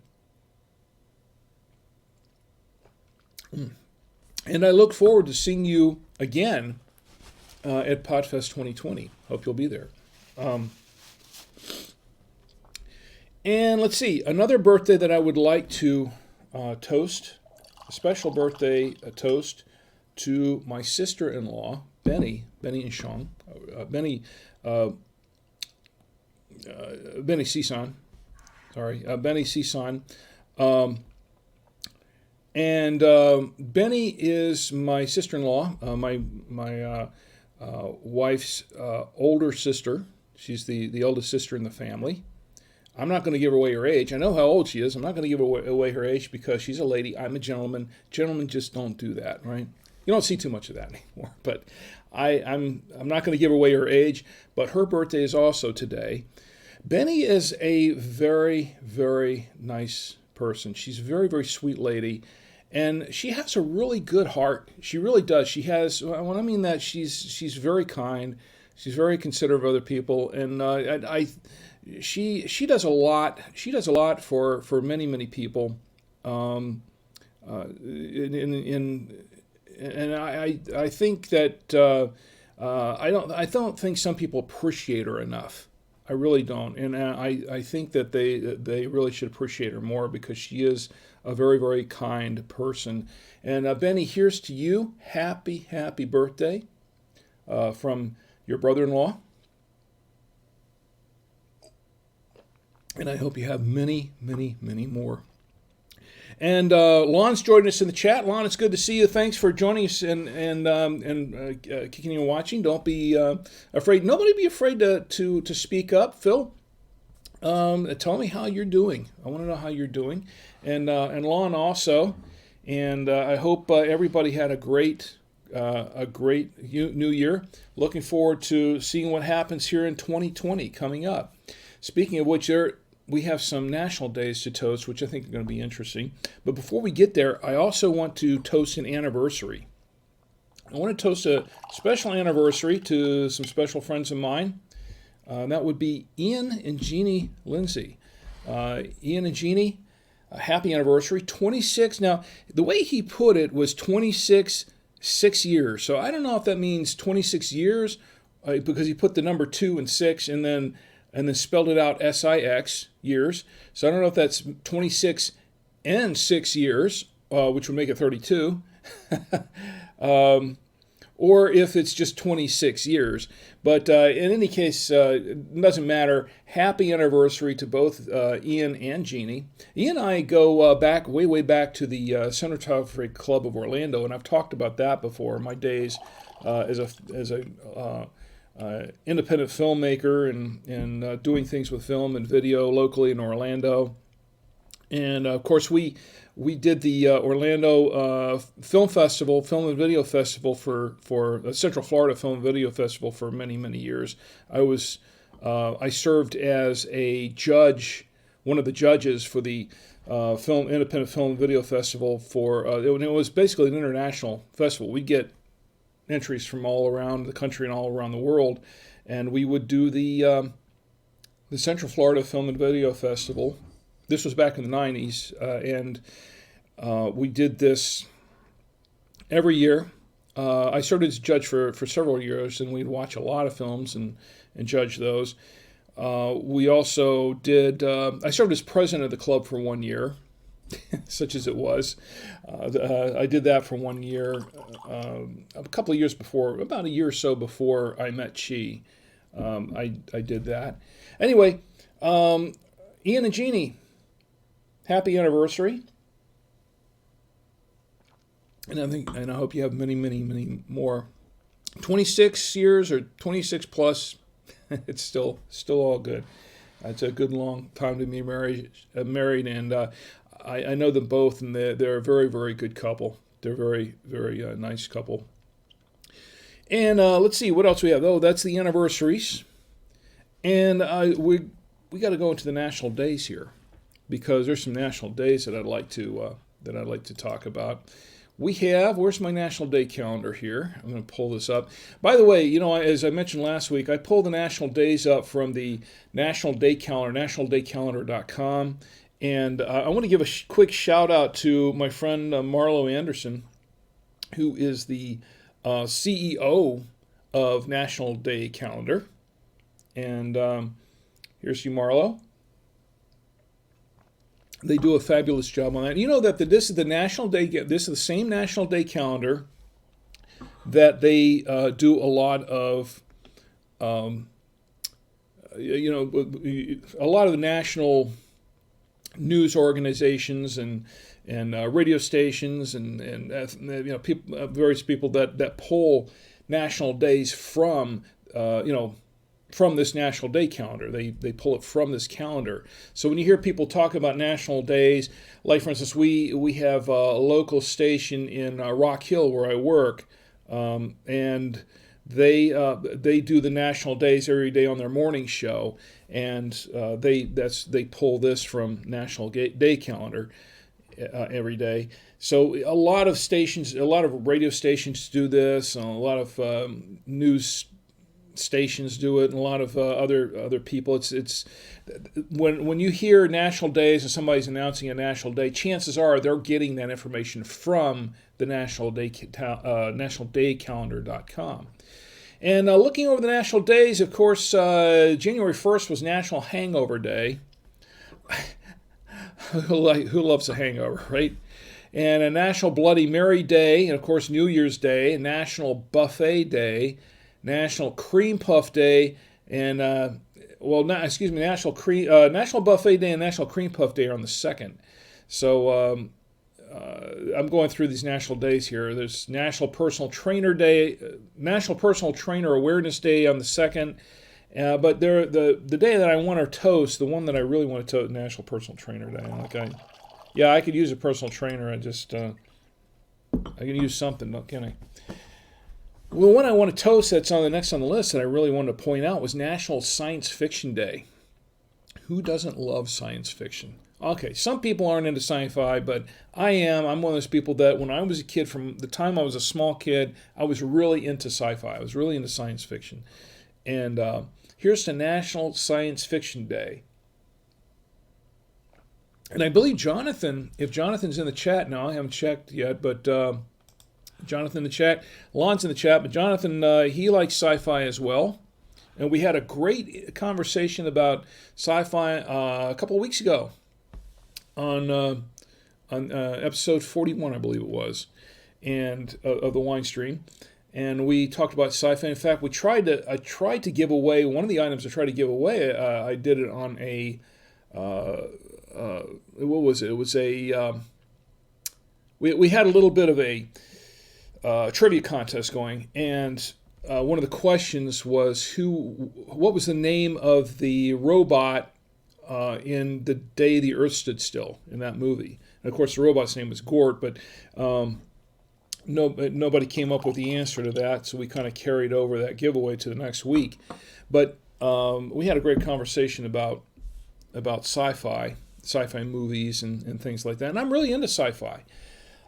And I look forward to seeing you again at Podfest 2020. Hope you'll be there. And let's see, another birthday that I would like to toast, a special birthday toast to my sister-in-law, Benny and Sean, Benny Cison, Benny Cison, and Benny is my sister-in-law, my wife's older sister. She's the oldest sister in the family. I'm not going to give away her age. I know how old she is. I'm not going to give away her age because she's a lady. I'm a gentleman. Gentlemen just don't do that, right? You don't see too much of that anymore. But I'm not going to give away her age. But her birthday is also today. Benny is a very, very nice person. She's a very, very sweet lady. And she has a really good heart. She really does. She has, when I mean that, she's very kind. She's very considerate of other people. And she does a lot. She does a lot for many, many people. And I think that I don't think some people appreciate her enough. I really don't, and I think that they really should appreciate her more because she is a very, very kind person. And Benny, here's to you. Happy birthday from your brother-in-law. And I hope you have many, many, many more. And Lon's joining us in the chat. Lon, it's good to see you. Thanks for joining us and kicking in and watching. Don't be afraid. Nobody be afraid to speak up. Phil, tell me how you're doing. I want to know how you're doing. And Lon also. And I hope everybody had a great new year. Looking forward to seeing what happens here in 2020 coming up. Speaking of which, we have some national days to toast, which I think are going to be interesting. But before we get there, I also want to toast an anniversary. I want to toast a special anniversary to some special friends of mine. That would be Ian and Jeannie Lindsay. Ian and Jeannie, a happy anniversary. 26. Now, the way he put it was 26 6 years. So I don't know if that means 26 years because he put the number 2 and 6 and then spelled it out SIX, years. So I don't know if that's 26 and 6 years, which would make it 32, or if it's just 26 years. But in any case, it doesn't matter. Happy anniversary to both Ian and Jeannie. Ian and I go back, way back to the Cinematography Club of Orlando, and I've talked about that before, my days as a independent filmmaker and doing things with film and video locally in Orlando. And of course we did the Orlando Film Festival, Film and Video Festival for Central Florida Film and Video Festival for many years. I was I served as a judge, one of the judges for the Independent Film and Video Festival. It was basically an international festival. We'd get entries from all around the country and all around the world, and we would do the Central Florida Film and Video Festival. This was back in the 90s, and we did this every year. I served as a judge for several years, and we'd watch a lot of films and judge those. We also did, I served as president of the club for 1 year, such as it was. I did that for 1 year, a couple of years before, about a year or so before I met Chi. I did that. Anyway, Ian and Jeannie, happy anniversary. And I hope you have many, many, many more. 26 years or 26 plus, it's still all good. It's a good long time to be married, and I know them both, and they're a very, very good couple. They're a very, very nice couple. And let's see, what else we have? Oh, that's the anniversaries. And we got to go into the national days here, because there's some national days that I'd like to talk about. Where's my National Day calendar here? I'm going to pull this up. By the way, as I mentioned last week, I pulled the national days up from the National Day Calendar, nationaldaycalendar.com. And I want to give a quick shout out to my friend Marlo Anderson, who is the CEO of National Day Calendar. And here's you, Marlo. They do a fabulous job on that. You know that this is the National Day. This is the same National Day calendar that they do a lot of. A lot of the national news organizations and radio stations and people, various people that pull national days from from this National Day calendar. They pull it from this calendar. So when you hear people talk about national days, like for instance, we have a local station in Rock Hill where I work, and they do the national days every day on their morning show, and they pull this from National Day calendar every day. So a lot of stations, a lot of radio stations do this, and a lot of news stations do it, and a lot of other people. It's when you hear national days and somebody's announcing a national day, chances are they're getting that information from the nationaldaycalendar.com. And looking over the national days, of course, January 1st was National Hangover Day. Who loves a hangover, right? And a National Bloody Mary Day, and of course New Year's Day, National Buffet Day, National Cream Puff Day, and National Buffet Day and National Cream Puff Day are on the 2nd. So I'm going through these national days here. There's National Personal Trainer Day, National Personal Trainer Awareness Day on the 2nd. But the day that I want to toast, the one that I really want to toast, National Personal Trainer Day. I could use a personal trainer. I can use something, can I? Well, one I want to toast that's next on the list that I really wanted to point out was National Science Fiction Day. Who doesn't love science fiction? Okay, some people aren't into sci-fi, but I am. I'm one of those people that when I was a kid, from the time I was a small kid, I was really into sci-fi. I was really into science fiction. And here's the National Science Fiction Day. And I believe Jonathan, if Jonathan's in the chat now, I haven't checked yet, but Jonathan in the chat, Lon's in the chat, but Jonathan, he likes sci-fi as well. And we had a great conversation about sci-fi a couple of weeks ago on episode 41, I believe it was, and of the Wine Stream. And we talked about sci-fi. In fact, I tried to give away one of the items I tried to give away. I did it on a what was it? It was a we had a little bit of a trivia contest going, and one of the questions was what was the name of the robot in The Day the Earth Stood Still in that movie? And of course, the robot's name was Gort, but nobody came up with the answer to that, so we kind of carried over that giveaway to the next week. But we had a great conversation about sci-fi movies and things like that. And I'm really into sci-fi.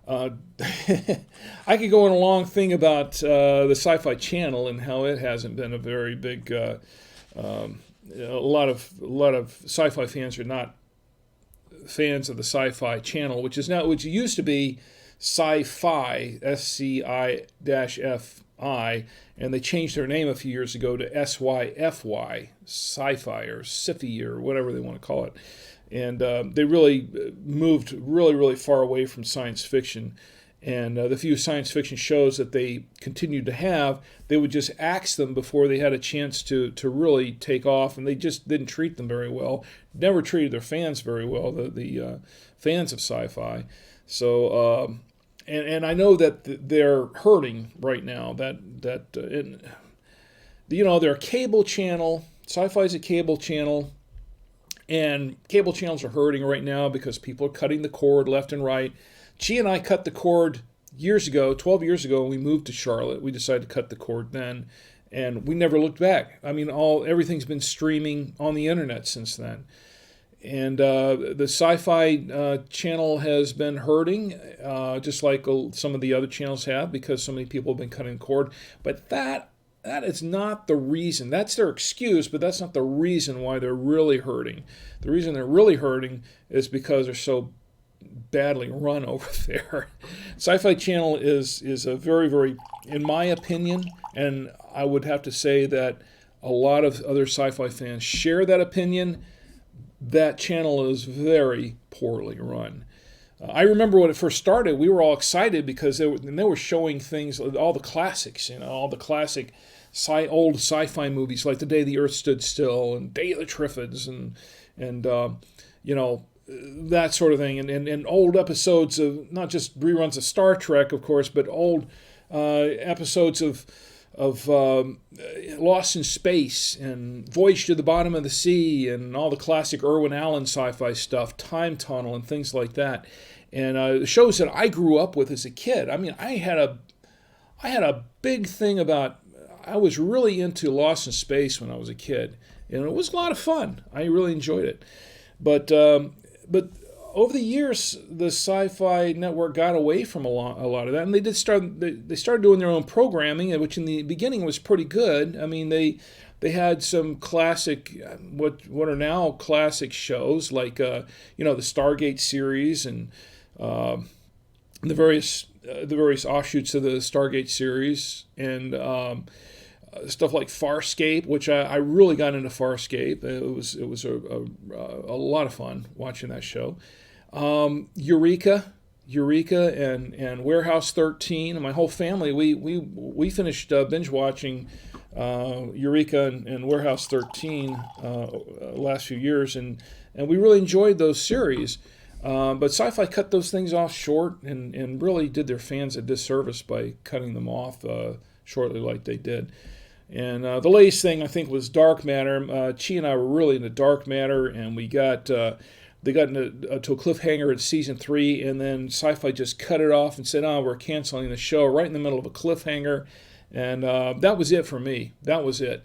Uh, I could go on a long thing about the Sci-Fi Channel and how it hasn't been a very big. A lot of sci-fi fans are not fans of the Sci-Fi Channel, which used to be Sci-Fi, SCI-FI, and they changed their name a few years ago to SYFY, Sci-Fi or SIFI or whatever they want to call it. And they really moved really far away from science fiction. And the few science fiction shows that they continued to have, they would just axe them before they had a chance to really take off, and they just didn't treat them very well. Never treated their fans very well, the fans of sci-fi. So, and I know that they're hurting right now. They're a cable channel. Sci-fi is a cable channel. And cable channels are hurting right now because people are cutting the cord left and right. She and I cut the cord years ago, 12 years ago, when we moved to Charlotte. We decided to cut the cord then, and we never looked back. I mean, everything's been streaming on the internet since then. And the Sci-Fi channel has been hurting, just like some of the other channels have, because so many people have been cutting the cord. But that is not the reason. That's their excuse, but that's not the reason why they're really hurting. The reason they're really hurting is because they're so badly run over there. Sci-Fi Channel is a very, in my opinion, and I would have to say that a lot of other sci-fi fans share that opinion, that channel is very poorly run. I remember when it first started, we were all excited because they were showing things, all the classics, all the classic old sci-fi movies like The Day the Earth Stood Still and Day of the Triffids and that sort of thing, and old episodes of not just reruns of Star Trek, of course, but old episodes of Lost in Space and Voyage to the Bottom of the Sea and all the classic Irwin Allen sci-fi stuff, Time Tunnel and things like that. And the shows that I grew up with as a kid. I mean, I had a big thing about. I was really into Lost in Space when I was a kid, and it was a lot of fun. I really enjoyed it. But over the years, the Sci-Fi Network got away from a lot of that, and they started doing their own programming, which in the beginning was pretty good. I mean, they had some classic, what are now classic shows like the Stargate series and the various offshoots of the Stargate series and stuff like Farscape, which I really got into Farscape. It was a lot of fun watching that show. Eureka, and Warehouse 13, and my whole family we finished binge watching Eureka and Warehouse 13 last few years, and we really enjoyed those series. But Sci-Fi cut those things off short and really did their fans a disservice by cutting them off shortly like they did. And the latest thing, I think, was Dark Matter. Chi and I were really into Dark Matter, and they got to a cliffhanger at season 3, and then Sci-Fi just cut it off and said, we're canceling the show right in the middle of a cliffhanger. And that was it for me. That was it.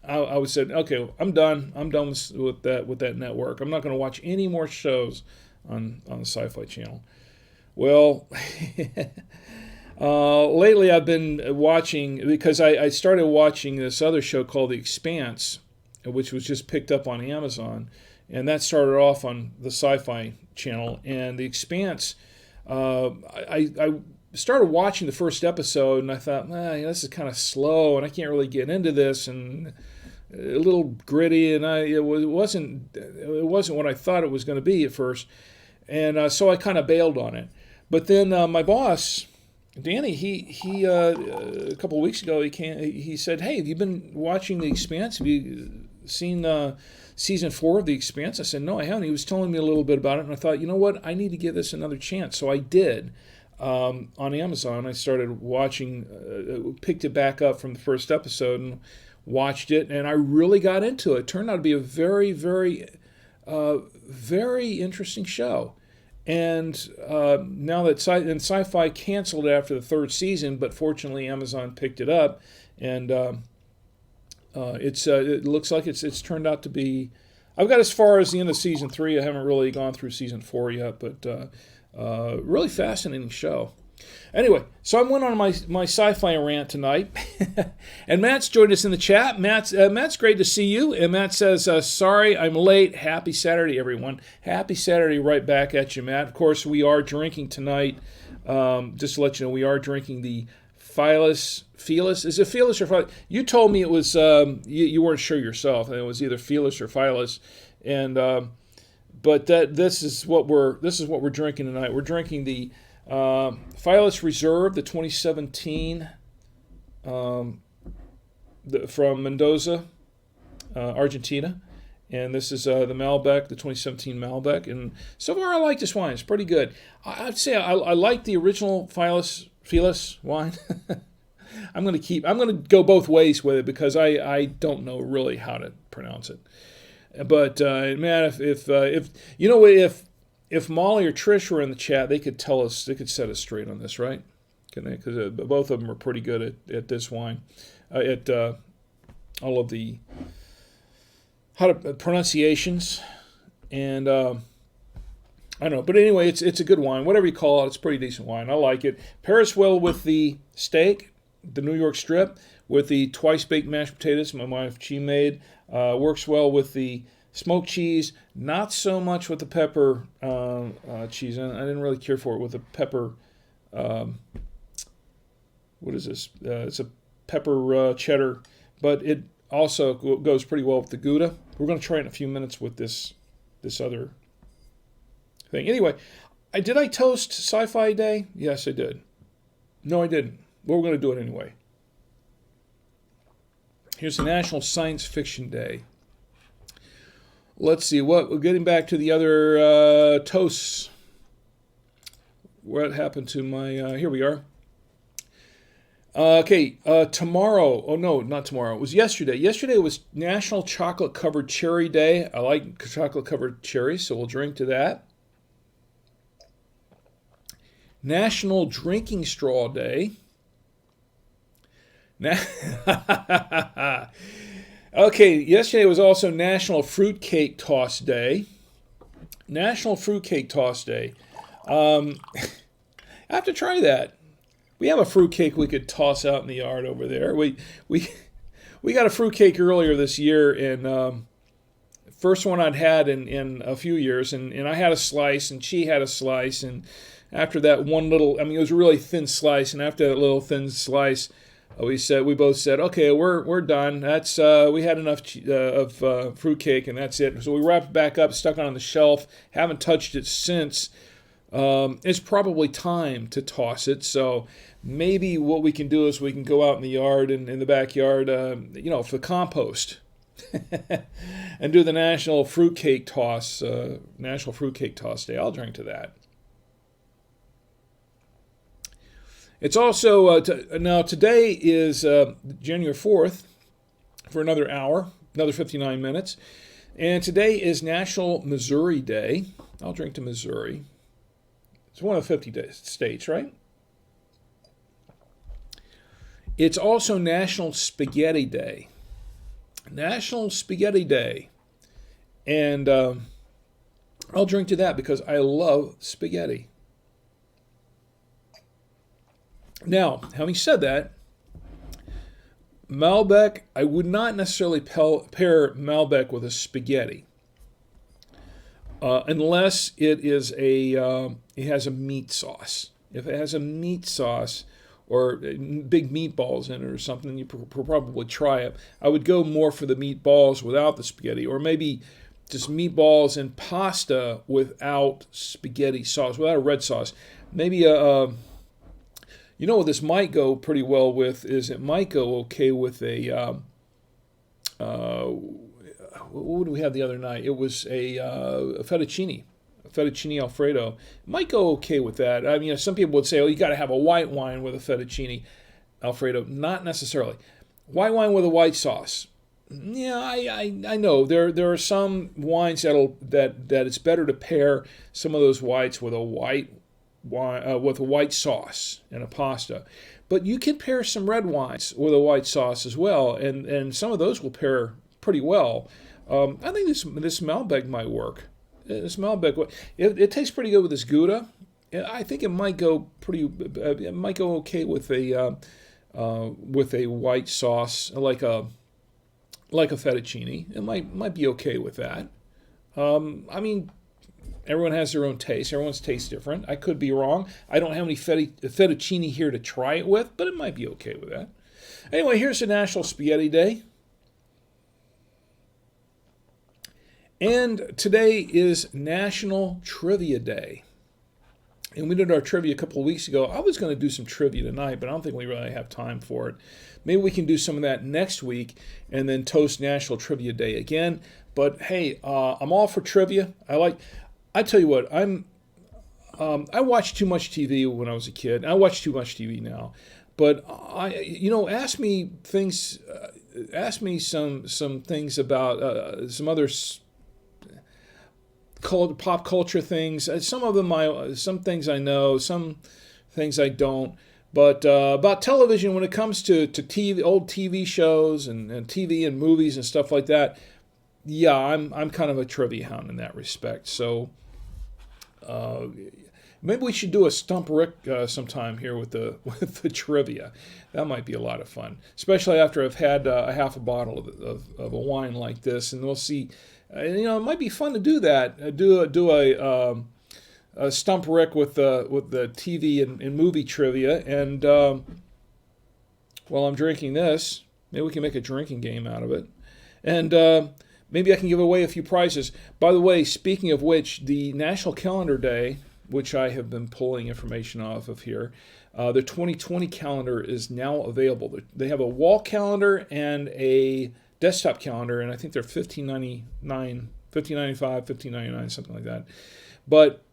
I said, okay, I'm done. I'm done with that network. I'm not going to watch any more shows on the Sci-Fi Channel. Well, lately I've been watching, because I started watching this other show called The Expanse, which was just picked up on Amazon, and that started off on the Sci-Fi Channel. And The Expanse, I started watching the first episode, and I thought, this is kind of slow, and I can't really get into this, and a little gritty, and it wasn't what I thought it was going to be at first, and so I kind of bailed on it. But then my boss, Danny, he a couple of weeks ago, he said, "Hey, have you been watching The Expanse? Have you seen season 4 of The Expanse?" I said, "No, I haven't." He was telling me a little bit about it, and I thought, you know what, I need to give this another chance. So I did. On Amazon, I started watching, picked it back up from the first episode and watched it, and I really got into it. It turned out to be a very, very, very interesting show. And now that Sci-Fi canceled after the 3rd season, but fortunately Amazon picked it up, and It looks like it's turned out to be. I've got as far as the end of season 3. I haven't really gone through season 4 yet, but really fascinating show. Anyway, so I went on my sci-fi rant tonight, and Matt's joined us in the chat. Matt's great to see you, and Matt says, sorry I'm late. Happy Saturday, everyone. Happy Saturday right back at you, Matt. Of course, we are drinking tonight. Just to let you know, we are drinking the Filus. Is it Filus or Filus? You told me it was, you weren't sure yourself. It was either Filus or Filus, and but this is what we're drinking tonight. We're drinking the Filus Reserve, the 2017 from Mendoza, Argentina. And this is the Malbec, the 2017 Malbec. And so far I like this wine. It's pretty good. I'd say I like the original Filus wine. I'm going to go both ways with it because I don't know really how to pronounce it. But man, if Molly or Trish were in the chat, they could tell us, they could set us straight on this, right? Can they? Because both of them are pretty good at this wine, at all of the pronunciations, and I don't know. But anyway, it's a good wine. Whatever you call it, it's a pretty decent wine. I like it. Pairs well with the steak, the New York strip, with the twice-baked mashed potatoes my wife, she made. Works well with the smoked cheese, not so much with the pepper cheese. I didn't really care for it with the pepper. What is this? It's a pepper cheddar, but it also goes pretty well with the Gouda. We're going to try it in a few minutes with this other thing. Anyway, did I toast Sci-Fi Day? Yes, I did. No, I didn't. But we're going to do it anyway. Here's the National Science Fiction Day. Let's see, we're getting back to the other toasts. What happened to my, here we are. Tomorrow, oh no, not tomorrow, it was yesterday. Yesterday was National Chocolate Covered Cherry Day. I like chocolate covered cherries, so we'll drink to that. National Drinking Straw Day. Okay, yesterday was also National Fruitcake Toss Day. National Fruitcake Toss Day. I have to try that. We have a fruitcake we could toss out in the yard over there. We got a fruitcake earlier this year, and first one I'd had in a few years, and I had a slice, and she had a slice, and after that one little, it was a really thin slice, and after that little thin slice, we both said, okay, we're done. That's we had enough of fruitcake, and that's it. So we wrapped it back up, stuck it on the shelf. Haven't touched it since. It's probably time to toss it. So maybe what we can do is we can go out in the yard and in the backyard, for compost, and do the National Fruitcake Toss, National Fruitcake Toss Day. I'll drink to that. It's also, now today is January 4th for another hour, another 59 minutes. And today is National Missouri Day. I'll drink to Missouri. It's one of the 50 states, right? It's also National Spaghetti Day. National Spaghetti Day. And I'll drink to that because I love spaghetti. Now, having said that, Malbec, I would not necessarily pair Malbec with a spaghetti, unless it has a meat sauce. If it has a meat sauce or big meatballs in it or something, you probably try it. I would go more for the meatballs without the spaghetti, or maybe just meatballs and pasta without spaghetti sauce, without a red sauce. Maybe what this might go pretty well with is it might go okay with a, what did we have the other night? It was a fettuccine Alfredo. It might go okay with that. Some people would say, oh, you got to have a white wine with a fettuccine Alfredo. Not necessarily. White wine with a white sauce. Yeah, I know. There are some wines that it's better to pair some of those whites with a white wine, with a white sauce and a pasta. But you can pair some red wines with a white sauce as well, and some of those will pair pretty well. I think this Malbec might work. This Malbec, it tastes pretty good with this Gouda. I think it might go It might go okay with a white sauce, like a fettuccine. It might be okay with that. I mean, everyone has their own taste. Everyone's taste different. I could be wrong. I don't have any fettuccine here to try it with, but it might be okay with that. Anyway, here's the National Spaghetti Day. And today is National Trivia Day. And we did our trivia a couple of weeks ago. I was going to do some trivia tonight, but I don't think we really have time for it. Maybe we can do some of that next week and then toast National Trivia Day again. But hey, I'm all for trivia. I tell you what, I watched too much TV when I was a kid. I watch too much TV now. But ask me things. Ask me some things about some other pop culture things. Some of them some things I know, some things I don't. But about television, when it comes to TV, old TV shows and TV and movies and stuff like that, yeah, I'm kind of a trivia hound in that respect. So maybe we should do a Stump Rick sometime here with the trivia. That might be a lot of fun, especially after I've had a half a bottle of a wine like this, and we'll see. It might be fun to do that. Do a Stump Rick with the TV and movie trivia. And while I'm drinking this, maybe we can make a drinking game out of it. And maybe I can give away a few prizes. By the way, speaking of which, the National Calendar Day, which I have been pulling information off of here, the 2020 calendar is now available. They have a wall calendar and a desktop calendar, and I think they're $15.95, $15.99, something like that. But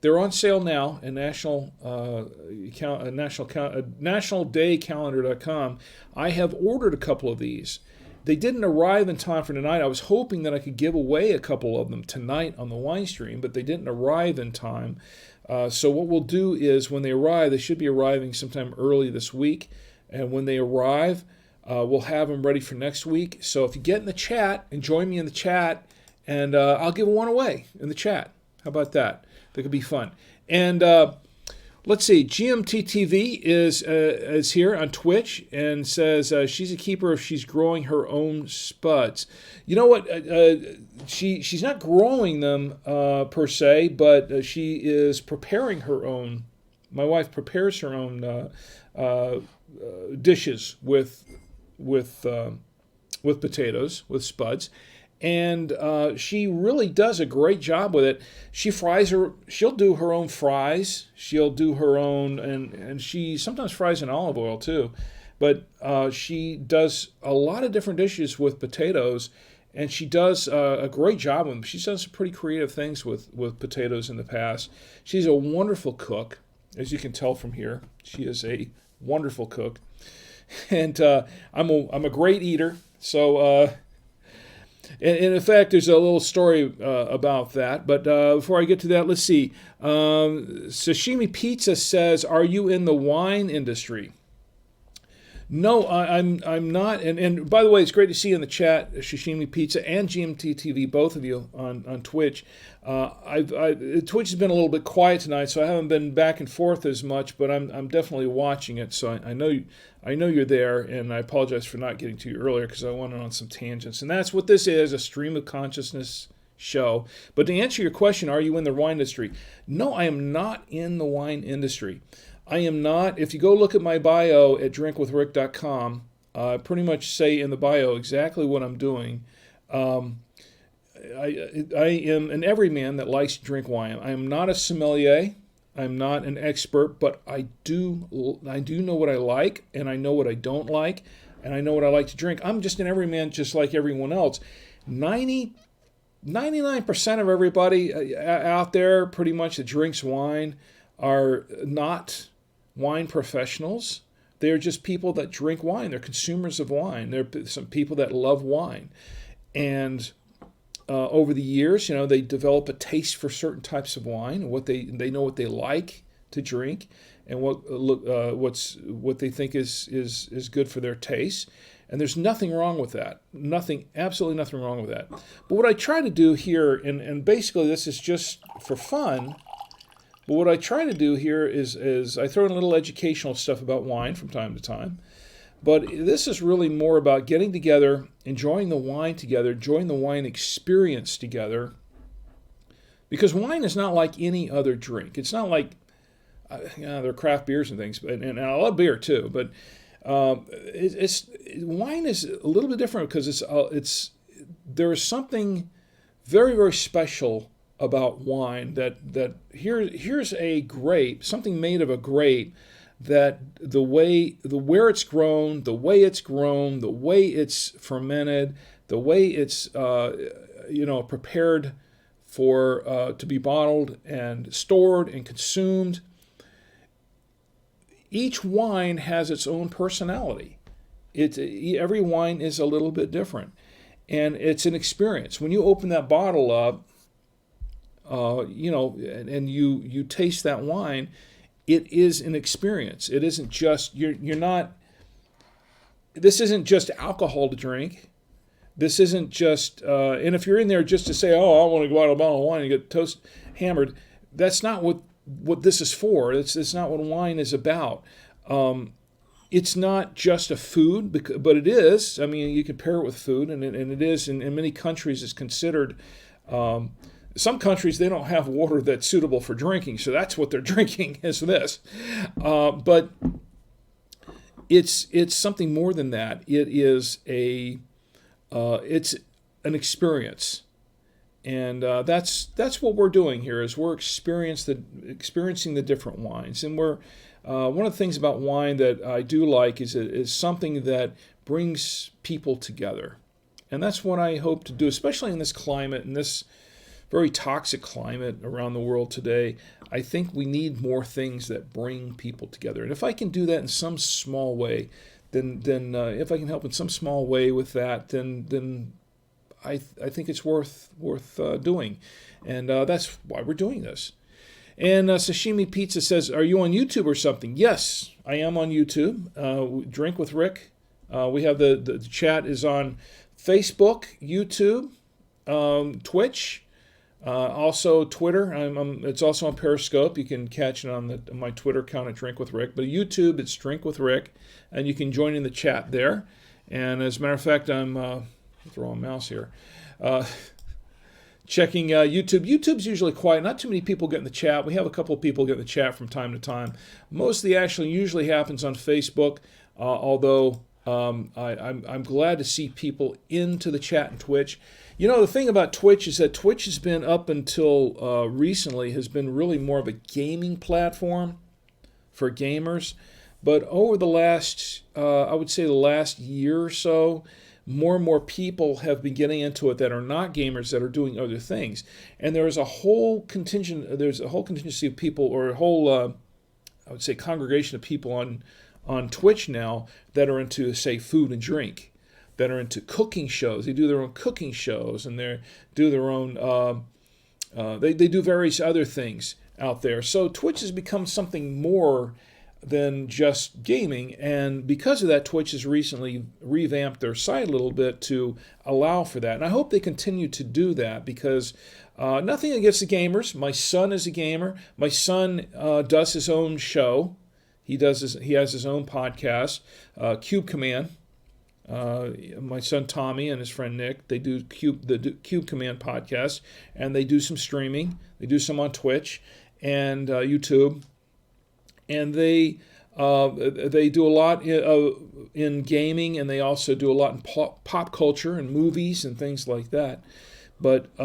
they're on sale now at nationaldaycalendar.com. I have ordered a couple of these. They didn't arrive in time for tonight. I was hoping that I could give away a couple of them tonight on the wine stream, but they didn't arrive in time. So what we'll do is when they arrive, they should be arriving sometime early this week. And when they arrive, we'll have them ready for next week. So if you get in the chat and join me in the chat, and I'll give one away in the chat. How about that? That could be fun. And let's see, GMTTV is here on Twitch and says she's a keeper if she's growing her own spuds. You know what? She's not growing them per se, but she is preparing her own. My wife prepares her own dishes with potatoes, with spuds, and she really does a great job with it. She'll do her own fries. She'll do her own, and she sometimes fries in olive oil too. But she does a lot of different dishes with potatoes, and she does a great job with them. She's done some pretty creative things with potatoes in the past. She's a wonderful cook, as you can tell from here. She is a wonderful cook, and I'm a great eater. So, and in fact, there's a little story about that. But before I get to that, let's see. Sashimi Pizza says, "Are you in the wine industry?" No, I'm not. And by the way, it's great to see you in the chat, Shishimi Pizza and GMT TV, both of you on Twitch. Twitch has been a little bit quiet tonight, so I haven't been back and forth as much, but I'm definitely watching it. So I know you're there, and I apologize for not getting to you earlier because I went on some tangents. And that's what this is, a stream of consciousness show. But to answer your question, are you in the wine industry? No, I am not in the wine industry. I am not. If you go look at my bio at drinkwithrick.com, I pretty much say in the bio exactly what I'm doing. I am an everyman that likes to drink wine. I am not a sommelier. I'm not an expert, but I do know what I like, and I know what I don't like, and I know what I like to drink. I'm just an everyman just like everyone else. 99% of everybody out there pretty much that drinks wine are not wine professionals. They're just people that drink wine. They're consumers of wine. They're some people that love wine. And over the years, they develop a taste for certain types of wine. They know what they like to drink and what they think is good for their taste. And there's nothing wrong with that. Absolutely nothing wrong with that. But what I try to do here, and basically this is just for fun, but what I try to do here is I throw in a little educational stuff about wine from time to time. But this is really more about getting together, enjoying the wine together, enjoying the wine experience together. Because wine is not like any other drink. It's not like, there are craft beers and things, and I love beer too, but wine is a little bit different because there is something very, very special about wine that here's a grape, something made of a grape, that where it's grown, the way it's fermented, the way it's prepared for to be bottled and stored and consumed. Each wine has its own personality. Every wine is a little bit different, and it's an experience. When you open that bottle up, and you taste that wine, it is an experience. It isn't just you're not. This isn't just alcohol to drink. This isn't just. And if you're in there just to say, "Oh, I want to go out a bottle of wine and get toast hammered," that's not what this is for. It's not what wine is about. It's not just a food, but it is. I mean, you can pair it with food, and it is. In many countries, it's considered. Some countries, they don't have water that's suitable for drinking, so that's what they're drinking is this. But it's something more than that. It is it's an experience. And that's what we're doing here is we're experiencing the different wines. And we're one of the things about wine that I do like is something that brings people together. And that's what I hope to do, especially in this climate, in this very toxic climate around the world today. I think we need more things that bring people together. And if I can do that in some small way, then if I can help in some small way with that, then I think it's worth doing, and that's why we're doing this. And Sashimi Pizza says, "Are you on YouTube or something?" Yes, I am on YouTube. Drink with Rick. We have the chat is on Facebook, YouTube, Twitch, also Twitter. It's also on Periscope. You can catch it on my Twitter account at Drink with Rick. But YouTube, it's Drink with Rick, and you can join in the chat there. And as a matter of fact, I'm throw a mouse here. Checking YouTube. YouTube's usually quiet. Not too many people get in the chat. We have a couple of people get in the chat from time to time. Most of the action usually happens on Facebook, although I'm glad to see people into the chat and Twitch. You know, the thing about Twitch is that Twitch has been up until recently has been really more of a gaming platform for gamers. But over the last, I would say the last year or so, more and more people have been getting into it that are not gamers that are doing other things, and there's a whole contingency of people, or a whole I would say congregation of people on Twitch now that are into, say, food and drink, that are into cooking shows. They do their own cooking shows, and they do their own they do various other things out there. So Twitch has become something more than just gaming, and because of that, Twitch has recently revamped their site a little bit to allow for that, and I hope they continue to do that, because nothing against the gamers. My son is a gamer. My son does his own show. He has his own podcast, Cube Command. My son Tommy and his friend Nick, they do the Cube Command podcast, and they do some streaming. They do some on Twitch and YouTube. And they do a lot in gaming, and they also do a lot in pop culture and movies and things like that. But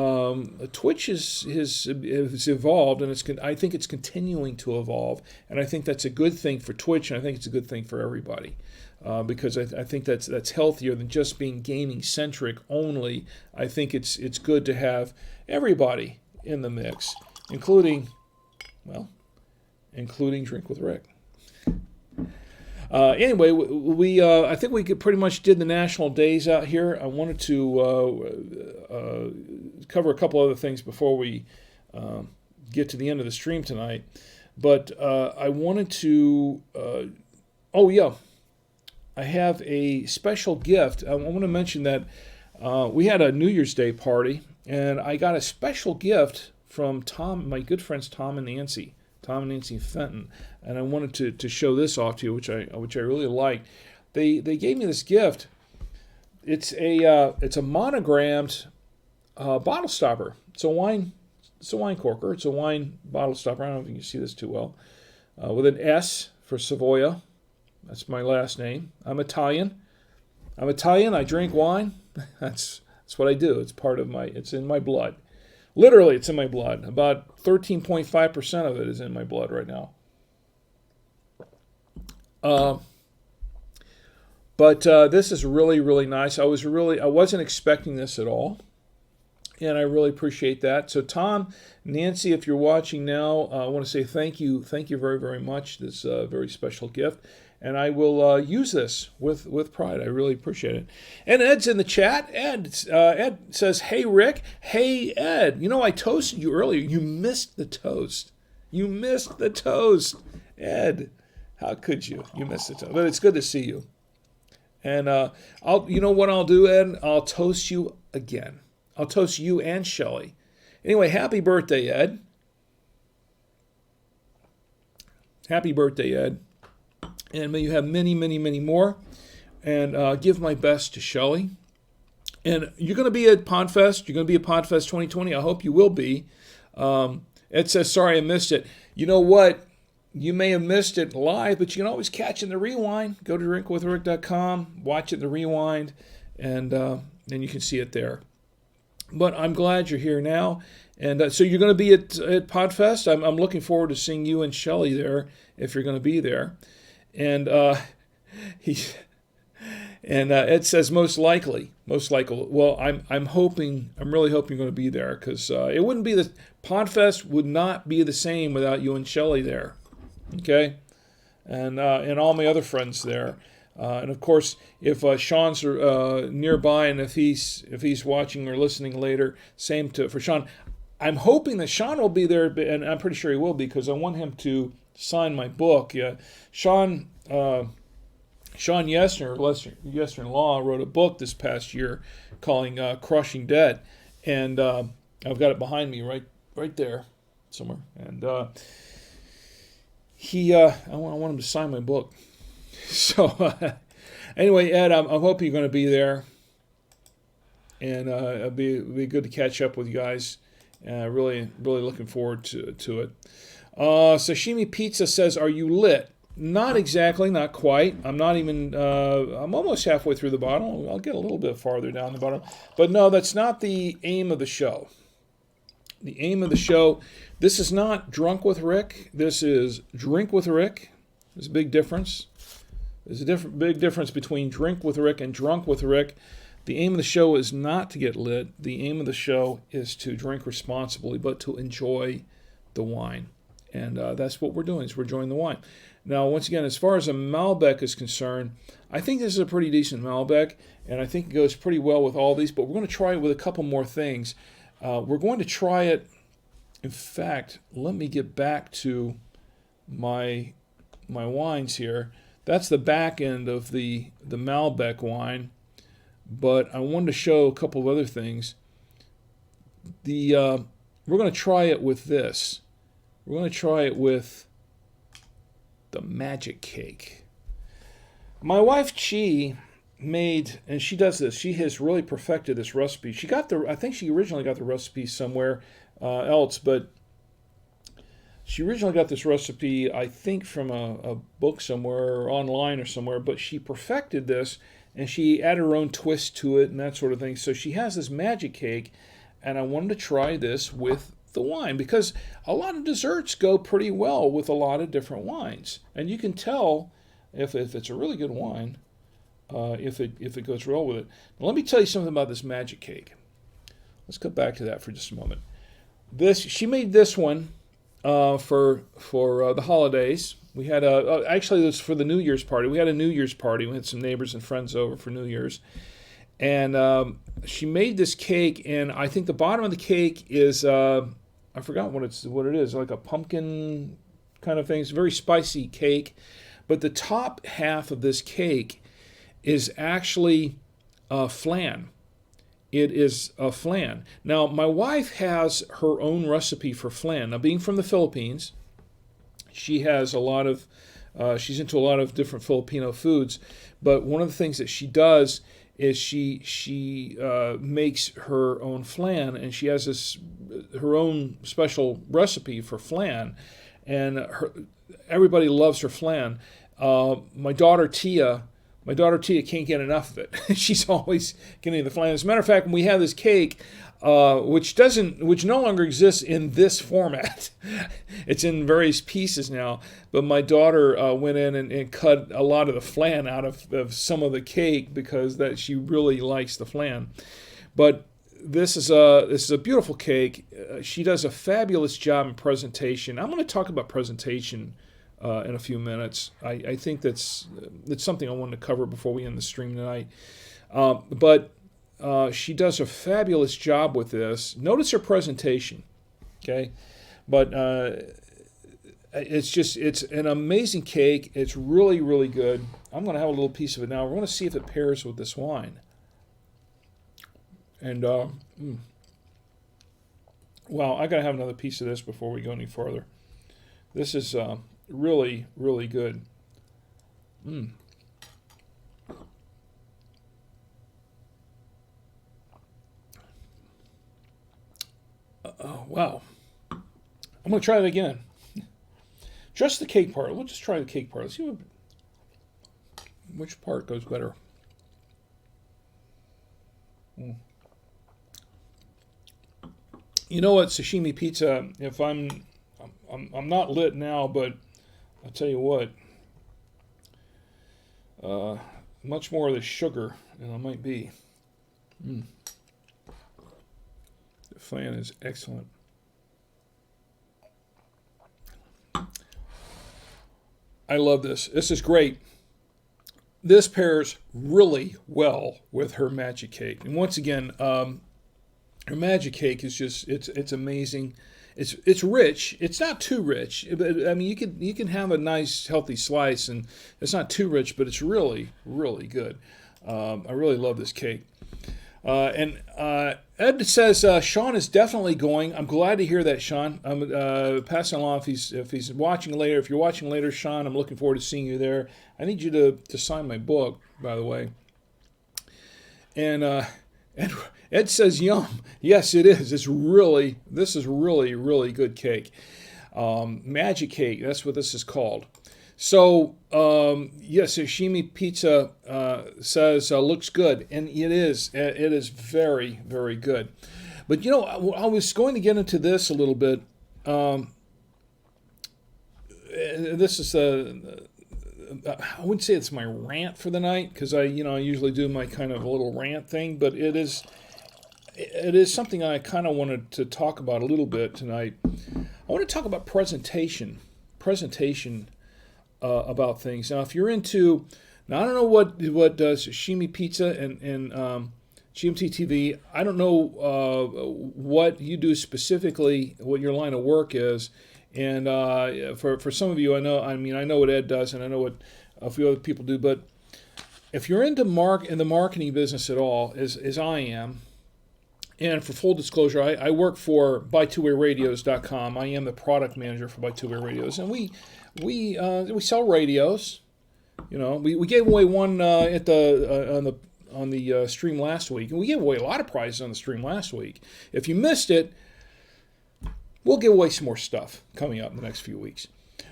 Twitch has evolved, and I think it's continuing to evolve, and I think that's a good thing for Twitch, and I think it's a good thing for everybody, because I think that's healthier than just being gaming centric only. I think it's good to have everybody in the mix, including Drink with Rick. Anyway, I think we pretty much did the national days out here. I wanted to cover a couple other things before we get to the end of the stream tonight. But I wanted to, oh yeah, I have a special gift. I want to mention that we had a New Year's Day party, and I got a special gift from Tom, my good friends Tom and Nancy Fenton, and I wanted to show this off to you, which I really liked. They gave me this gift. It's a monogrammed bottle stopper. It's a wine corker. It's a wine bottle stopper. I don't know if you can see this too well. With an S for Savoia. That's my last name. I'm Italian. I drink wine. That's what I do. It's in my blood. Literally, it's in my blood. About 13.5% of it is in my blood right now. But this is really, really nice. I wasn't expecting this at all, and I really appreciate that. So Tom, Nancy, if you're watching now, I want to say thank you very, very much. This very special gift, and I will use this with pride. I really appreciate it. And Ed's in the chat. Ed says, "Hey Rick, hey Ed. You know I toasted you earlier. You missed the toast. Ed. How could you? You missed the toast. But it's good to see you." And you know what I'll do, Ed? I'll toast you again. I'll toast you and Shelley. Anyway, happy birthday, Ed. Happy birthday, Ed. And may you have many, many, many more. And give my best to Shelley. And you're going to be at PodFest. You're going to be at PodFest 2020. I hope you will be. Ed says, sorry I missed it. You know what? You may have missed it live, but you can always catch it in the rewind. Go to drinkwithrick.com, watch it in the rewind, and you can see it there. But I'm glad you're here now. And so you're going to be at PodFest. I'm looking forward to seeing you and Shelley there if you're going to be there. And Ed says most likely. Well, I'm really hoping you're going to be there, because it wouldn't be PodFest would not be the same without you and Shelley there. Okay, and all my other friends there, and of course, if Sean's nearby, and if he's watching or listening later, same for Sean. I'm hoping that Sean will be there, and I'm pretty sure he will be, because I want him to sign my book. Yeah, Sean Yester-in-law, wrote a book this past year calling "Crushing Debt," and I've got it behind me right there somewhere, and. I want him to sign my book. So, anyway, Ed, I'm hoping you're going to be there, and it'll be good to catch up with you guys. Really, really looking forward to it. Sashimi Pizza says, "Are you lit?" Not exactly, not quite. I'm not even. I'm almost halfway through the bottle. I'll get a little bit farther down the bottom, but no, that's not the aim of the show. The aim of the show. This is not Drunk with Rick. This is Drink with Rick. There's a big difference. There's a big difference between Drink with Rick and Drunk with Rick. The aim of the show is not to get lit. The aim of the show is to drink responsibly, but to enjoy the wine. And that's what we're doing, is we're enjoying the wine. Now, once again, as far as a Malbec is concerned, I think this is a pretty decent Malbec, and I think it goes pretty well with all these, but we're going to try it with a couple more things. We're going to try it. In fact, let me get back to my wines here. That's the back end of the Malbec wine, but I wanted to show a couple of other things. We're going to try it with this. We're going to try it with the Magic Cake. My wife Chi made, and she does this. She has really perfected this recipe. I think she originally got the recipe somewhere else, but she originally got this recipe, I think, from a book somewhere or online or somewhere, but she perfected this, and she added her own twist to it and that sort of thing. So she has this Magic Cake, and I wanted to try this with the wine, because a lot of desserts go pretty well with a lot of different wines, and you can tell if it's a really good wine, if it goes well with it. Now, let me tell you something about this Magic Cake. Let's go back to that for just a moment. She made this one for the holidays. We had actually it was for the New Year's party. We had a New Year's party. We had some neighbors and friends over for New Year's, and she made this cake. And I think the bottom of the cake is I forgot what it is, like a pumpkin kind of thing. It's a very spicy cake. But the top half of this cake is actually flan. It is a flan. Now, my wife has her own recipe for flan. Now, being from the Philippines, she has a lot of, she's into a lot of different Filipino foods. But one of the things that she does is she makes her own flan, and she has her own special recipe for flan, and everybody loves her flan. My daughter Tia can't get enough of it. She's always getting the flan. As a matter of fact, when we have this cake, which no longer exists in this format, it's in various pieces now. But my daughter went in and cut a lot of the flan out of some of the cake because that she really likes the flan. But this is a beautiful cake. She does a fabulous job in presentation. I'm going to talk about presentation in a few minutes. I think that's something I wanted to cover before we end the stream tonight. But she does a fabulous job with this. Notice her presentation, okay? But it's an amazing cake. It's really, really good. I'm going to have a little piece of it now. We're going to see if it pairs with this wine. And, wow, I got to have another piece of this before we go any further. This is really, really good. Wow. I'm going to try it again. Just the cake part. We'll just try the cake part. Let's see which part goes better. You know what, sashimi pizza, if I'm not lit now, but I'll tell you what, much more of the sugar than I might be. The flan is excellent. I love this. This is great. This pairs really well with her magic cake. And once again, her magic cake is just it's amazing. It's rich. It's not too rich. But, I mean, you can have a nice healthy slice, and it's not too rich, but it's really, really good. I really love this cake. And Ed says Sean is definitely going. I'm glad to hear that, Sean. I'm passing along if he's watching later. If you're watching later, Sean, I'm looking forward to seeing you there. I need you to sign my book, by the way. And Ed says yum. Yes, it is. This is really, really good cake. Magic cake. That's what this is called. So, yes, sashimi pizza says looks good, and it is. It is very, very good. But, you know, I was going to get into this a little bit. This is I wouldn't say it's my rant for the night, because I usually do my kind of a little rant thing, but it is something I kind of wanted to talk about a little bit tonight. I want to talk about presentation about things. Now, if you're into, now I don't know what sashimi pizza and GMT TV, I don't know what you do specifically, what your line of work is. And for some of you, I know what Ed does, and I know what a few other people do. But if you're into in the marketing business at all, as I am, and for full disclosure, I work for BuyTwoWayRadios.com. I am the product manager for BuyTwoWay Radios, and we sell radios. You know, we gave away one at on the stream last week, and we gave away a lot of prizes on the stream last week. If you missed it, we'll give away some more stuff coming up in the next few weeks.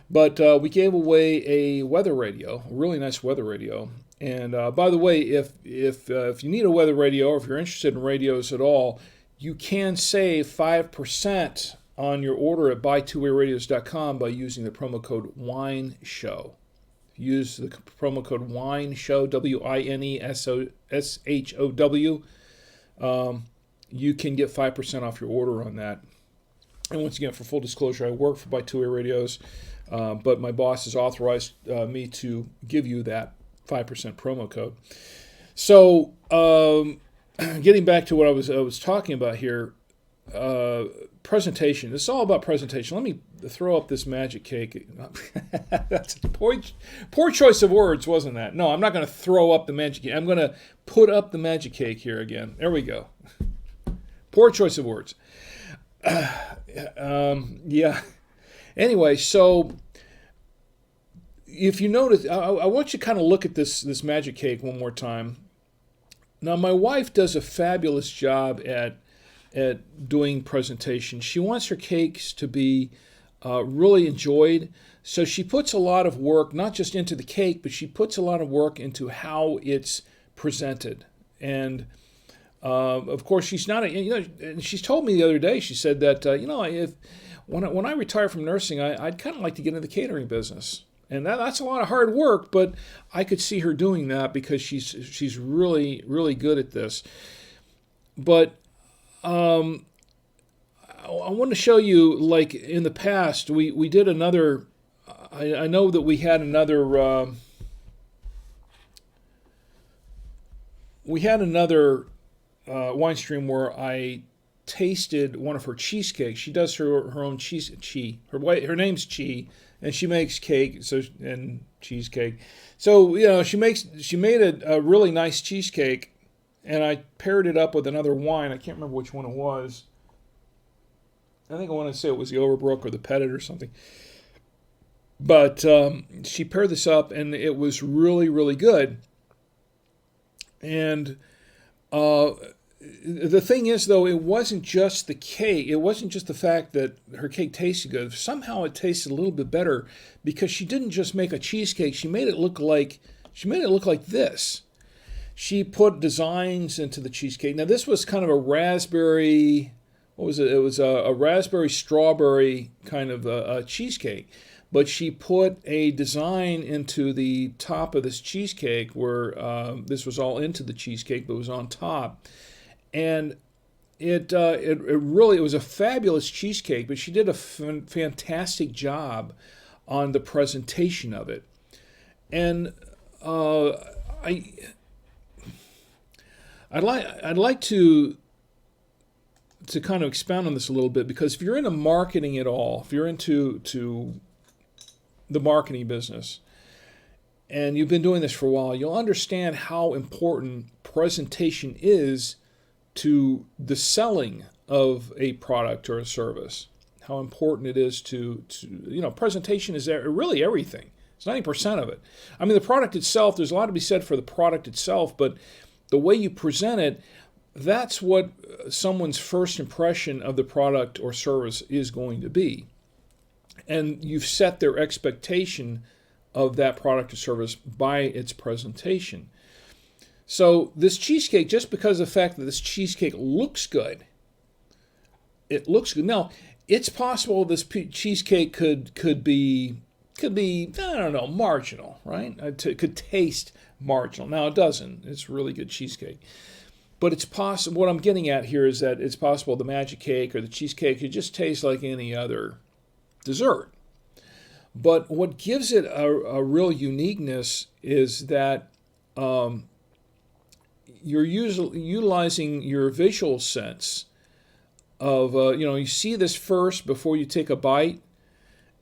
But we gave away a weather radio, a really nice weather radio. And by the way, if you need a weather radio, or if you're interested in radios at all, you can save 5% on your order at BuyTwoWayRadios.com by using the promo code WINESHOW. Use the promo code WINESHOW, WINESSHOW. You can get 5% off your order on that. And once again, for full disclosure, I work for BuyTwoWay Radios, but my boss has authorized me to give you that 5% promo code. So, getting back to what I was talking about here, presentation. It's all about presentation. Let me throw up this magic cake. That's a poor choice of words, wasn't that? No, I'm not going to throw up the magic cake. I'm going to put up the magic cake here again. There we go. Poor choice of words. Yeah. Anyway, so if you notice, I want you to kind of look at this magic cake one more time. Now, my wife does a fabulous job at doing presentation. She wants her cakes to be really enjoyed. So she puts a lot of work, not just into the cake, but she puts a lot of work into how it's presented. And of course, she's not, and she's told me the other day, she said that, if when I retire from nursing, I'd kind of like to get into the catering business. And that's a lot of hard work, but I could see her doing that because she's really, really good at this. But I want to show you, like in the past, we did another. I know that we had another. Wine stream where I tasted one of her cheesecakes. She does her own her name's Chi, and she makes cake and cheesecake. So she made a really nice cheesecake, and I paired it up with another wine. I can't remember which one it was. I think I want to say it was the Overbrook or the Pettit or something. But she paired this up, and it was really, really good. And the thing is, though, it wasn't just the cake. It wasn't just the fact that her cake tasted good. Somehow it tasted a little bit better because she didn't just make a cheesecake. She made it look like this. She put designs into the cheesecake. Now, this was kind of a raspberry. What was it? It was a raspberry strawberry kind of a cheesecake. But she put a design into the top of this cheesecake where this was all into the cheesecake, but it was on top. And it was a fabulous cheesecake, but she did a fantastic job on the presentation of it. And I'd like to kind of expound on this a little bit, because if you're into marketing at all, if you're into the marketing business, and you've been doing this for a while, you'll understand how important presentation is to the selling of a product or a service. How important it is to presentation is really everything. It's 90% of it. I mean, the product itself, there's a lot to be said for the product itself, but the way you present it, that's what someone's first impression of the product or service is going to be. And you've set their expectation of that product or service by its presentation. So this cheesecake, just because of the fact that this cheesecake looks good, it looks good. Now, it's possible this cheesecake could be I don't know, marginal, right? It could taste marginal. Now, it doesn't. It's really good cheesecake. But it's possible. What I'm getting at here is that it's possible the magic cake or the cheesecake could just taste like any other dessert. But what gives it a real uniqueness is that you're utilizing your visual sense of, you see this first before you take a bite,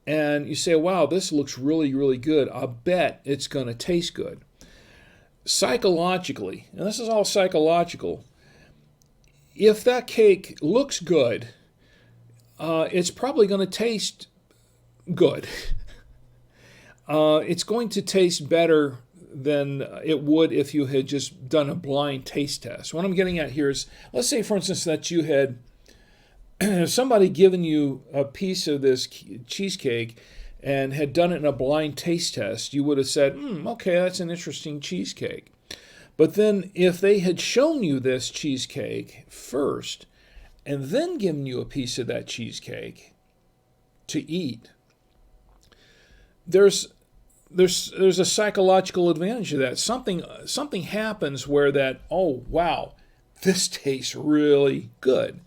and you say, wow, this looks really, really good. I bet it's going to taste good. Psychologically, and this is all psychological, if that cake looks good, it's probably going to taste good. It's going to taste better than it would if you had just done a blind taste test. What I'm getting at here is, let's say, for instance, that you had somebody given you a piece of this cheesecake and had done it in a blind taste test. You would have said, okay, that's an interesting cheesecake. But then if they had shown you this cheesecake first and then given you a piece of that cheesecake to eat, there's a psychological advantage to that. Something happens where that, oh, wow, this tastes really good.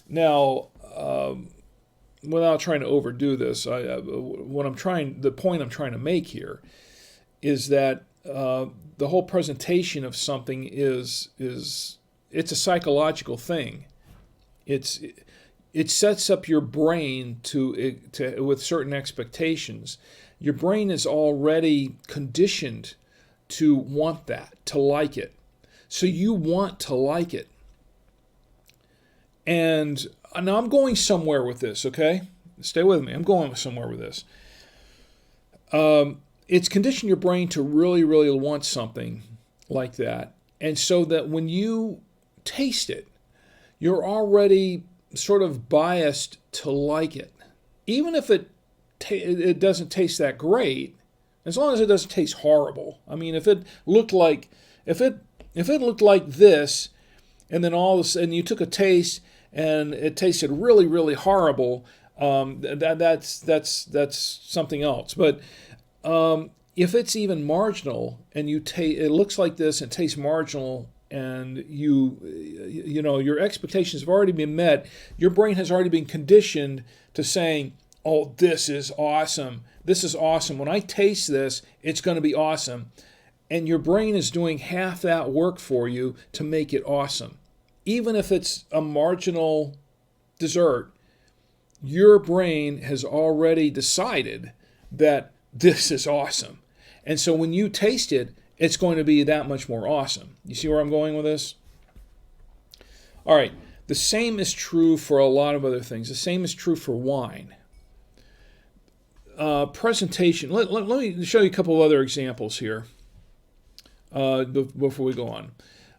Now, without trying to overdo this, the point I'm trying to make here is that the whole presentation of something is it's a psychological thing, It sets up your brain to with certain expectations. Your brain is already conditioned to want that, to like it. So you want to like it. And now I'm going somewhere with this, okay? Stay with me. I'm going somewhere with this. It's conditioned your brain to really, really want something like that. And so that when you taste it, you're already sort of biased to like it. Even if it doesn't taste that great, as long as it doesn't taste horrible. I mean, if it looked like this, and then all of a sudden you took a taste and it tasted really, really horrible, that's something else. But if it's even marginal and it looks like this and tastes marginal, and you know your expectations have already been met, your brain has already been conditioned to saying, "Oh, this is awesome. This is awesome. When I taste this, it's going to be awesome." And your brain is doing half that work for you to make it awesome. Even if it's a marginal dessert, your brain has already decided that this is awesome. And so when you taste it, it's going to be that much more awesome. You see where I'm going with this? All right. The same is true for a lot of other things. The same is true for wine. Presentation. Let me show you a couple of other examples here before we go on.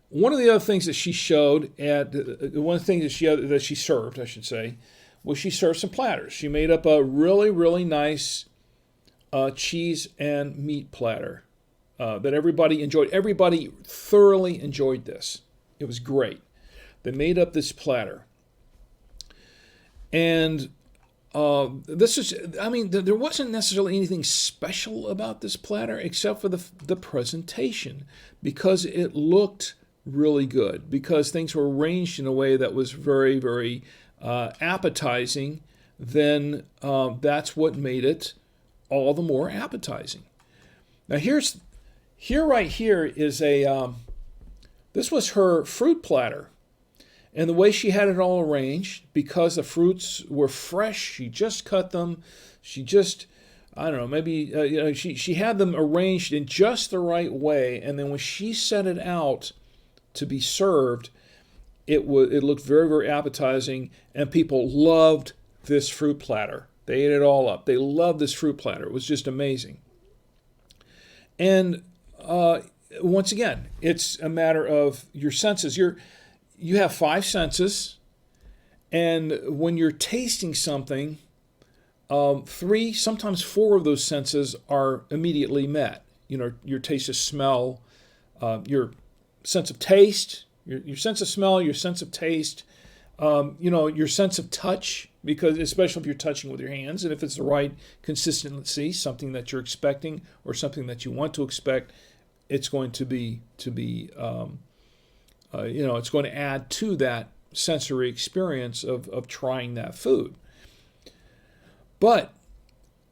One of the other things that she showed one of the things that she served, I should say, was she served some platters. She made up a really, really nice cheese and meat platter that everybody enjoyed. Everybody thoroughly enjoyed this. It was great. They made up this platter. And there wasn't necessarily anything special about this platter except for the presentation, because it looked really good, because things were arranged in a way that was very, very appetizing. Then that's what made it all the more appetizing. Now right here is this was her fruit platter. And the way she had it all arranged, because the fruits were fresh, she just cut them. She just, I don't know, maybe, she had them arranged in just the right way. And then when she set it out to be served, it looked very, very appetizing. And people loved this fruit platter. They ate it all up. They loved this fruit platter. It was just amazing. And once again, it's a matter of your senses. You have 5 senses, and when you're tasting something, 3, sometimes 4 of those senses are immediately met. You know, your taste of smell, your sense of taste, your sense of smell, your sense of taste, your sense of touch, because especially if you're touching with your hands, and if it's the right consistency, something that you're expecting or something that you want to expect, it's going to be it's going to add to that sensory experience of trying that food. But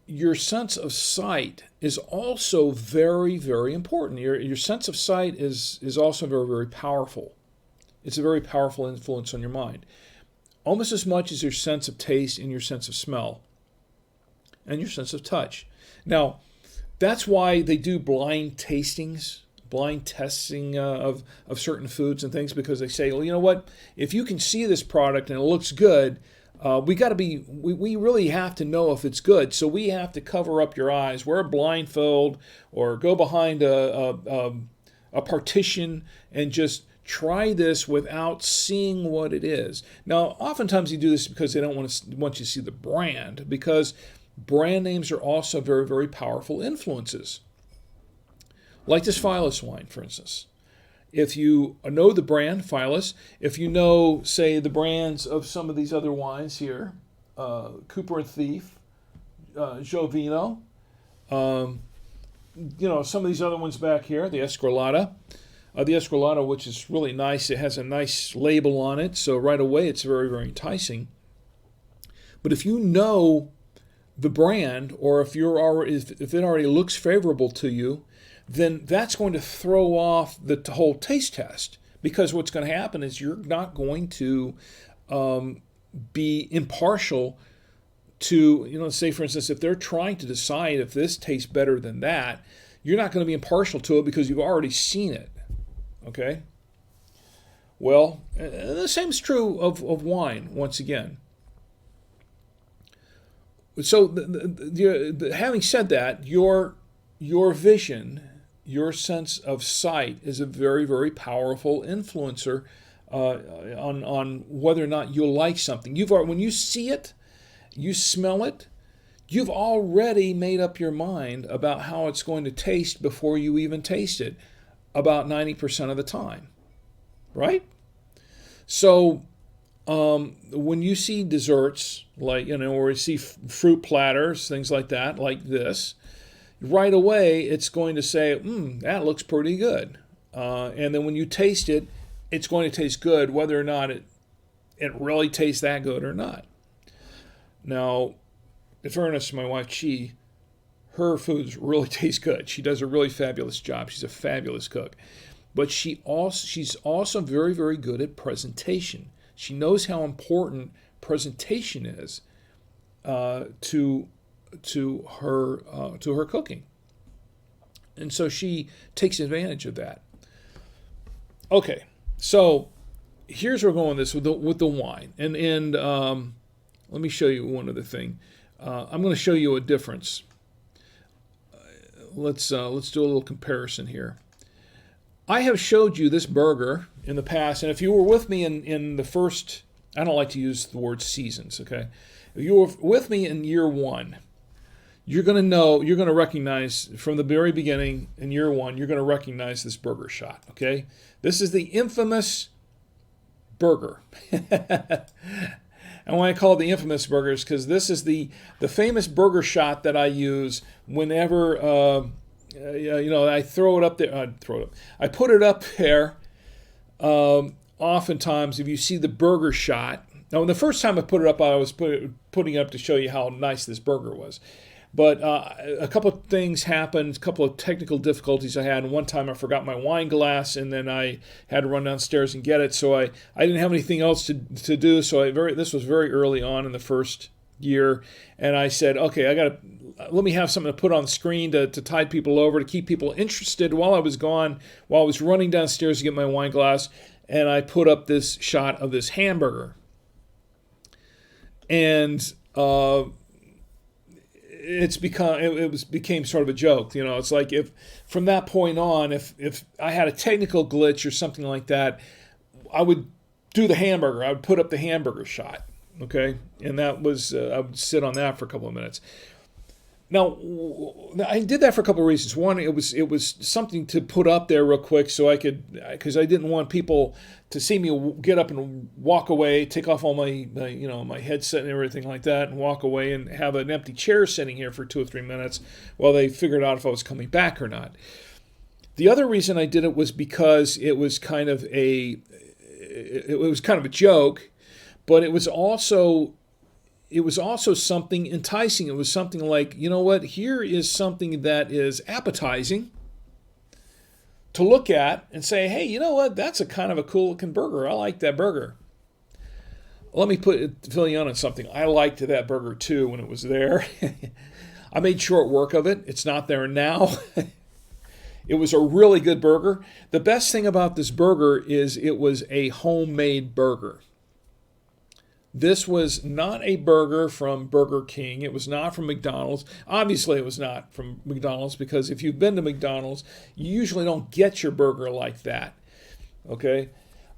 your sense of sight is also very, very important. Your sense of sight is also very, very powerful. It's a very powerful influence on your mind, almost as much as your sense of taste and your sense of smell and your sense of touch. Now, that's why they do blind tastings, blind testing of certain foods and things, because they say, well, you know what? If you can see this product and it looks good, we really have to know if it's good. So we have to cover up your eyes, wear a blindfold, or go behind a partition and just try this without seeing what it is. Now, oftentimes you do this because they don't want you to see the brand, because brand names are also very, very powerful influences. Like this Filus wine, for instance. If you know the brand, Filus, if you know, say, the brands of some of these other wines here, Cooper and Thief, Jovino, some of these other ones back here, the Esquelada. The Esquelada, which is really nice, it has a nice label on it, so right away it's very, very enticing. But if you know the brand, or if it already looks favorable to you, then that's going to throw off the whole taste test, because what's going to happen is you're not going to be impartial to, say for instance, if they're trying to decide if this tastes better than that, you're not going to be impartial to it because you've already seen it. Okay? Well, the same is true of wine, once again. So, having said that, your vision, your sense of sight is a very, very powerful influencer on whether or not you'll like something. When you see it, you smell it, you've already made up your mind about how it's going to taste before you even taste it, about 90% of the time, right? So when you see desserts, like, or you see fruit platters, things like that, like this, right away it's going to say, that looks pretty good. And then when you taste it, it's going to taste good, whether or not it really tastes that good or not. Now, in fairness to my wife, her foods really taste good. She does a really fabulous job. She's a fabulous cook. But she's also very, very good at presentation. She knows how important presentation is to her cooking, and so she takes advantage of that. Okay, so here's where we're going with this with the wine, and let me show you one other thing. I'm going to show you a difference. Let's do a little comparison here. I have showed you this burger in the past, and if you were with me in the first, I don't like to use the word seasons, okay? If you were with me in year one, you're going to recognize from the very beginning in year one, you're going to recognize this burger shot, okay? This is the infamous burger. And why I call it the infamous burgers, because this is the famous burger shot that I use whenever I throw it up there. I put it up there. Oftentimes, if you see the burger shot. Now, the first time I put it up, I was putting it up to show you how nice this burger was. But a couple of things happened, a couple of technical difficulties I had. And one time I forgot my wine glass, and then I had to run downstairs and get it. So I didn't have anything else to do. So this was very early on in the first year. And I said, okay, let me have something to put on the screen to tide people over, to keep people interested while I was gone, while I was running downstairs to get my wine glass. And I put up this shot of this hamburger. And became sort of a joke. It's like, if from that point on, if I had a technical glitch or something like that, I would do the hamburger. I would put up the hamburger shot, okay? And that was, I would sit on that for a couple of minutes. Now, I did that for a couple of reasons. One, it was something to put up there real quick so I could, because I didn't want people to see me get up and walk away, take off all my headset and everything like that, and walk away and have an empty chair sitting here for 2 or 3 minutes while they figured out if I was coming back or not. The other reason I did it was because it was kind of a joke, but it was also something enticing. It was something like, you know what, here is something that is appetizing to look at and say, hey, you know what, that's a kind of a cool looking burger. I like that burger. Let me fill you in on something. I liked that burger too when it was there. I made short work of it. It's not there now. It was a really good burger. The best thing about this burger is it was a homemade burger. This was not a burger from Burger King. It was not from McDonald's. Obviously, it was not from McDonald's, because if you've been to McDonald's, you usually don't get your burger like that, okay?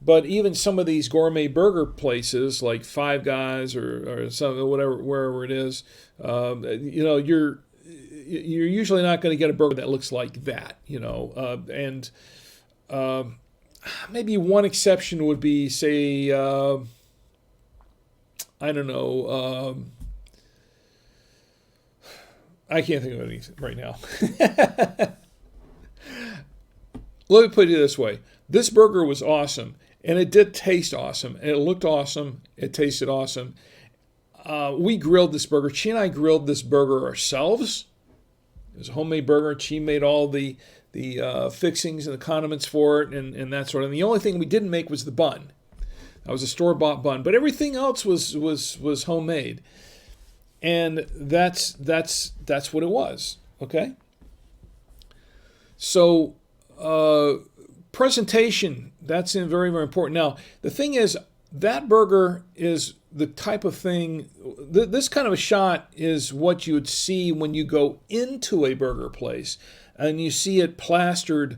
But even some of these gourmet burger places, like Five Guys or some, wherever it is, you're usually not going to get a burger that looks like that, and maybe one exception would be, say, I don't know. I can't think of anything right now. Let me put it this way. This burger was awesome, and it did taste awesome, and it looked awesome. It tasted awesome. We grilled this burger. She and I grilled this burger ourselves. It was a homemade burger, and she made all the fixings and the condiments for it and that sort of thing. The only thing we didn't make was the bun. That was a store-bought bun, but everything else was homemade, and that's what it was. Okay. So presentation, that's very, very important. Now the thing is, that burger is the type of thing. This kind of a shot is what you would see when you go into a burger place and you see it plastered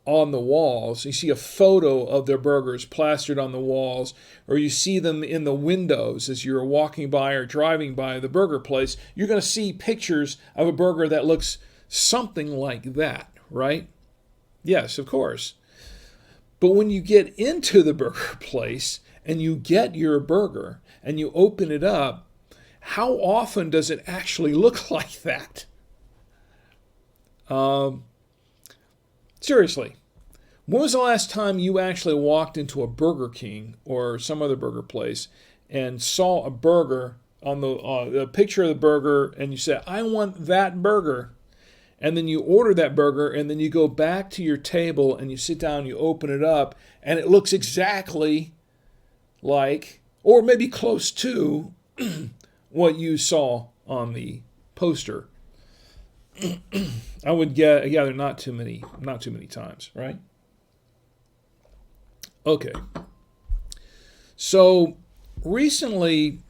on the walls. You see a photo of their burgers plastered on the walls, or you see them in the windows as you're walking by or driving by the burger place. You're going to see pictures of a burger that looks something like that, right? Yes, of course. But when you get into the burger place and you get your burger and you open it up, how often does it actually look like that? Seriously, when was the last time you actually walked into a Burger King or some other burger place and saw a burger on the picture of the burger and you said, I want that burger? And then you order that burger and then you go back to your table and you sit down, you open it up, and it looks exactly like, or maybe close to, what you saw on the poster. I would gather not too many times, right? Okay. So recently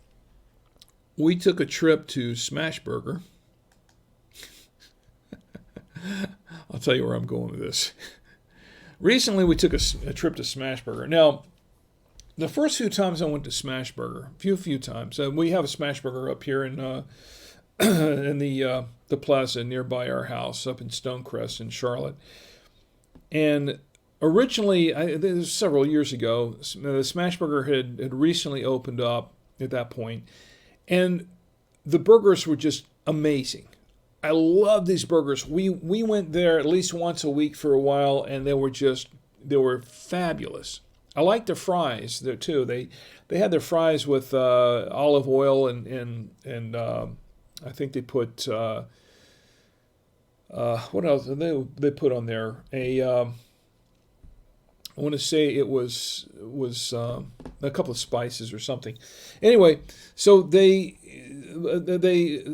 we took a trip to Smashburger. I'll tell you where I'm going with this. Recently we took a trip to Smashburger. Now, the first few times I went to Smashburger, few times, we have a Smashburger up here in in the plaza nearby our house up in Stonecrest in Charlotte. And originally, this was several years ago, the Smashburger had recently opened up at that point, and the burgers were just amazing. I love these burgers. We went there at least once a week for a while, and they were fabulous. I like their fries there too. They had their fries with olive oil and I think they put what else they put on there? I want to say it was a couple of spices or something. Anyway, so they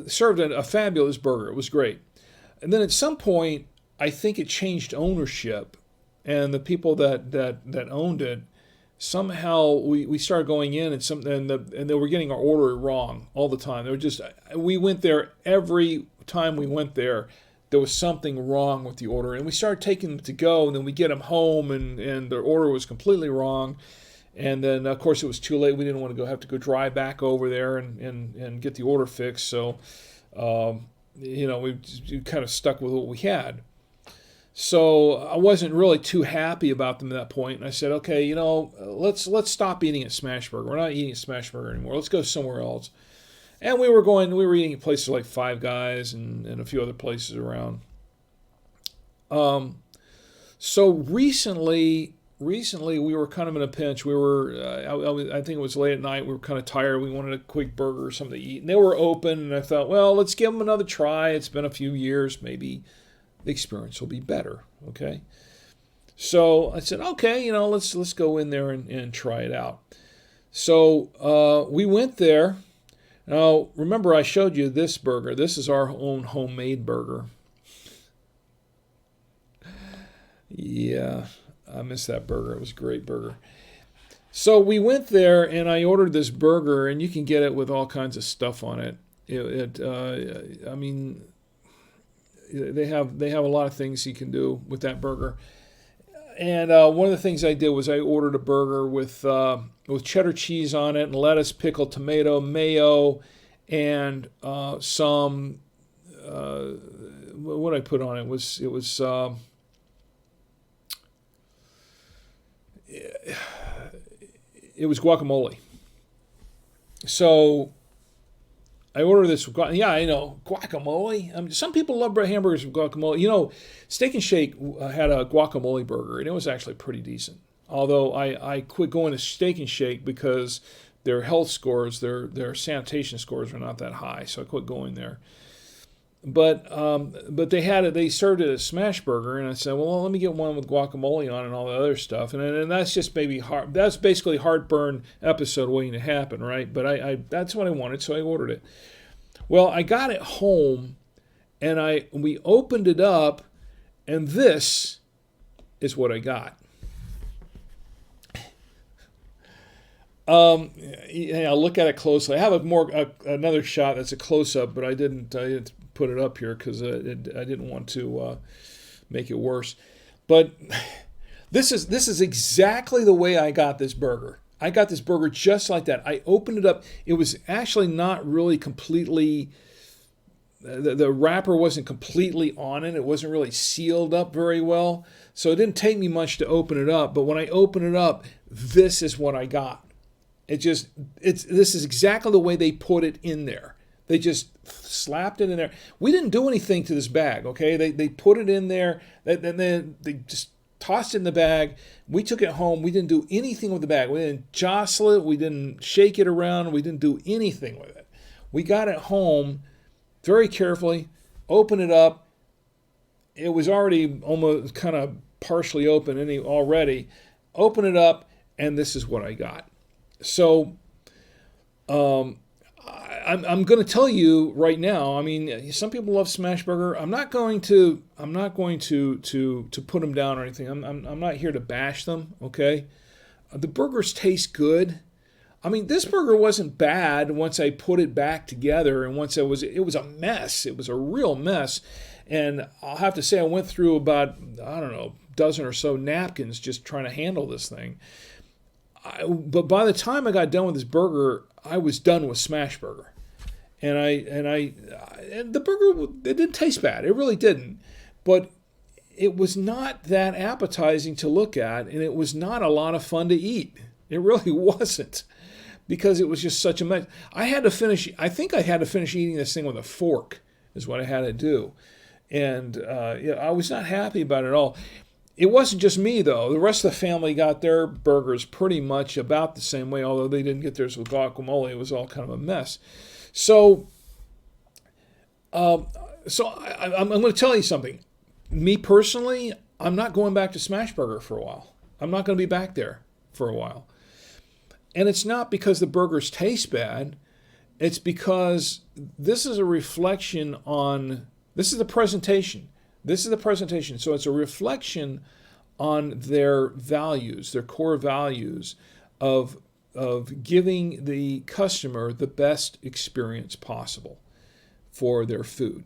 served a fabulous burger. It was great. And then at some point, I think it changed ownership, and the people that owned it, somehow we started going in and they were getting our order wrong all the time. We went there every time we went there. There was something wrong with the order, and we started taking them to go, and then we get them home, and their order was completely wrong. And then, of course, it was too late. We didn't want to have to go drive back over there and get the order fixed. So, we kind of stuck with what we had. So I wasn't really too happy about them at that point. And I said, okay, let's stop eating at Smashburger. We're not eating at Smashburger anymore. Let's go somewhere else. And we were eating at places like Five Guys and a few other places around. So recently we were kind of in a pinch. We were, I think it was late at night. We were kind of tired. We wanted a quick burger or something to eat. And they were open, and I thought, well, let's give them another try. It's been a few years. Maybe the experience will be better, okay? So I said, okay, let's go in there and try it out. So we went there. Now, remember I showed you this burger. This is our own homemade burger. Yeah, I miss that burger. It was a great burger. So we went there, and I ordered this burger, and you can get it with all kinds of stuff on it. They have a lot of things you can do with that burger. And one of the things I did was I ordered a burger with cheddar cheese on it, and lettuce, pickle, tomato, mayo, and some what I put on it was guacamole. So I ordered this. Yeah, I know, guacamole. Some people love hamburgers with guacamole. Steak and Shake had a guacamole burger, and it was actually pretty decent. Although I quit going to Steak and Shake because their health scores, their sanitation scores were not that high, so I quit going there. but they served it as smash burger, and I said, well, let me get one with guacamole on and all the other stuff, and that's just maybe hard. That's basically heartburn episode waiting to happen, right? But I that's what I wanted, so I ordered it. Well, I got it home, and we opened it up, and this is what I got. Yeah, I'll look at it closely. I have another shot that's a close up, but I didn't put it up here because I didn't want to make it worse. But this is exactly the way I got this burger. I got this burger just like that. I opened it up. It was actually not really completely. The wrapper wasn't completely on it. It wasn't really sealed up very well. So it didn't take me much to open it up. But when I opened it up, this is what I got. This is exactly the way they put it in there. They just slapped it in there. We didn't do anything to this bag, okay? They put it in there, and then they just tossed it in the bag. We took it home. We didn't do anything with the bag. We didn't jostle it. We didn't shake it around. We didn't do anything with it. We got it home very carefully, opened it up. It was already almost kind of partially open already. Open it up, and this is what I got. So I'm going to tell you right now. I mean, some people love smash burger. I'm not going to put them down or anything. I'm not here to bash them. Okay, the burgers taste good. I mean, this burger wasn't bad once I put it back together, and once it was a mess. It was a real mess, and I'll have to say I went through about, I don't know, a dozen or so napkins just trying to handle this thing. But by the time I got done with this burger, I was done with smash burger, and the burger, it didn't taste bad. It really didn't, but it was not that appetizing to look at, and it was not a lot of fun to eat. It really wasn't, because it was just such a mess. I think I had to finish eating this thing with a fork, is what I had to do, and I was not happy about it at all. It wasn't just me, though. The rest of the family got their burgers pretty much about the same way, although they didn't get theirs with guacamole. It was all kind of a mess. So I'm going to tell you something. Me personally, I'm not going back to smash burger for a while. I'm not going to be back there for a while. And it's not because the burgers taste bad. It's because this is a reflection on, this is the presentation. This is the presentation. So it's a reflection on their values, their core values of giving the customer the best experience possible for their food.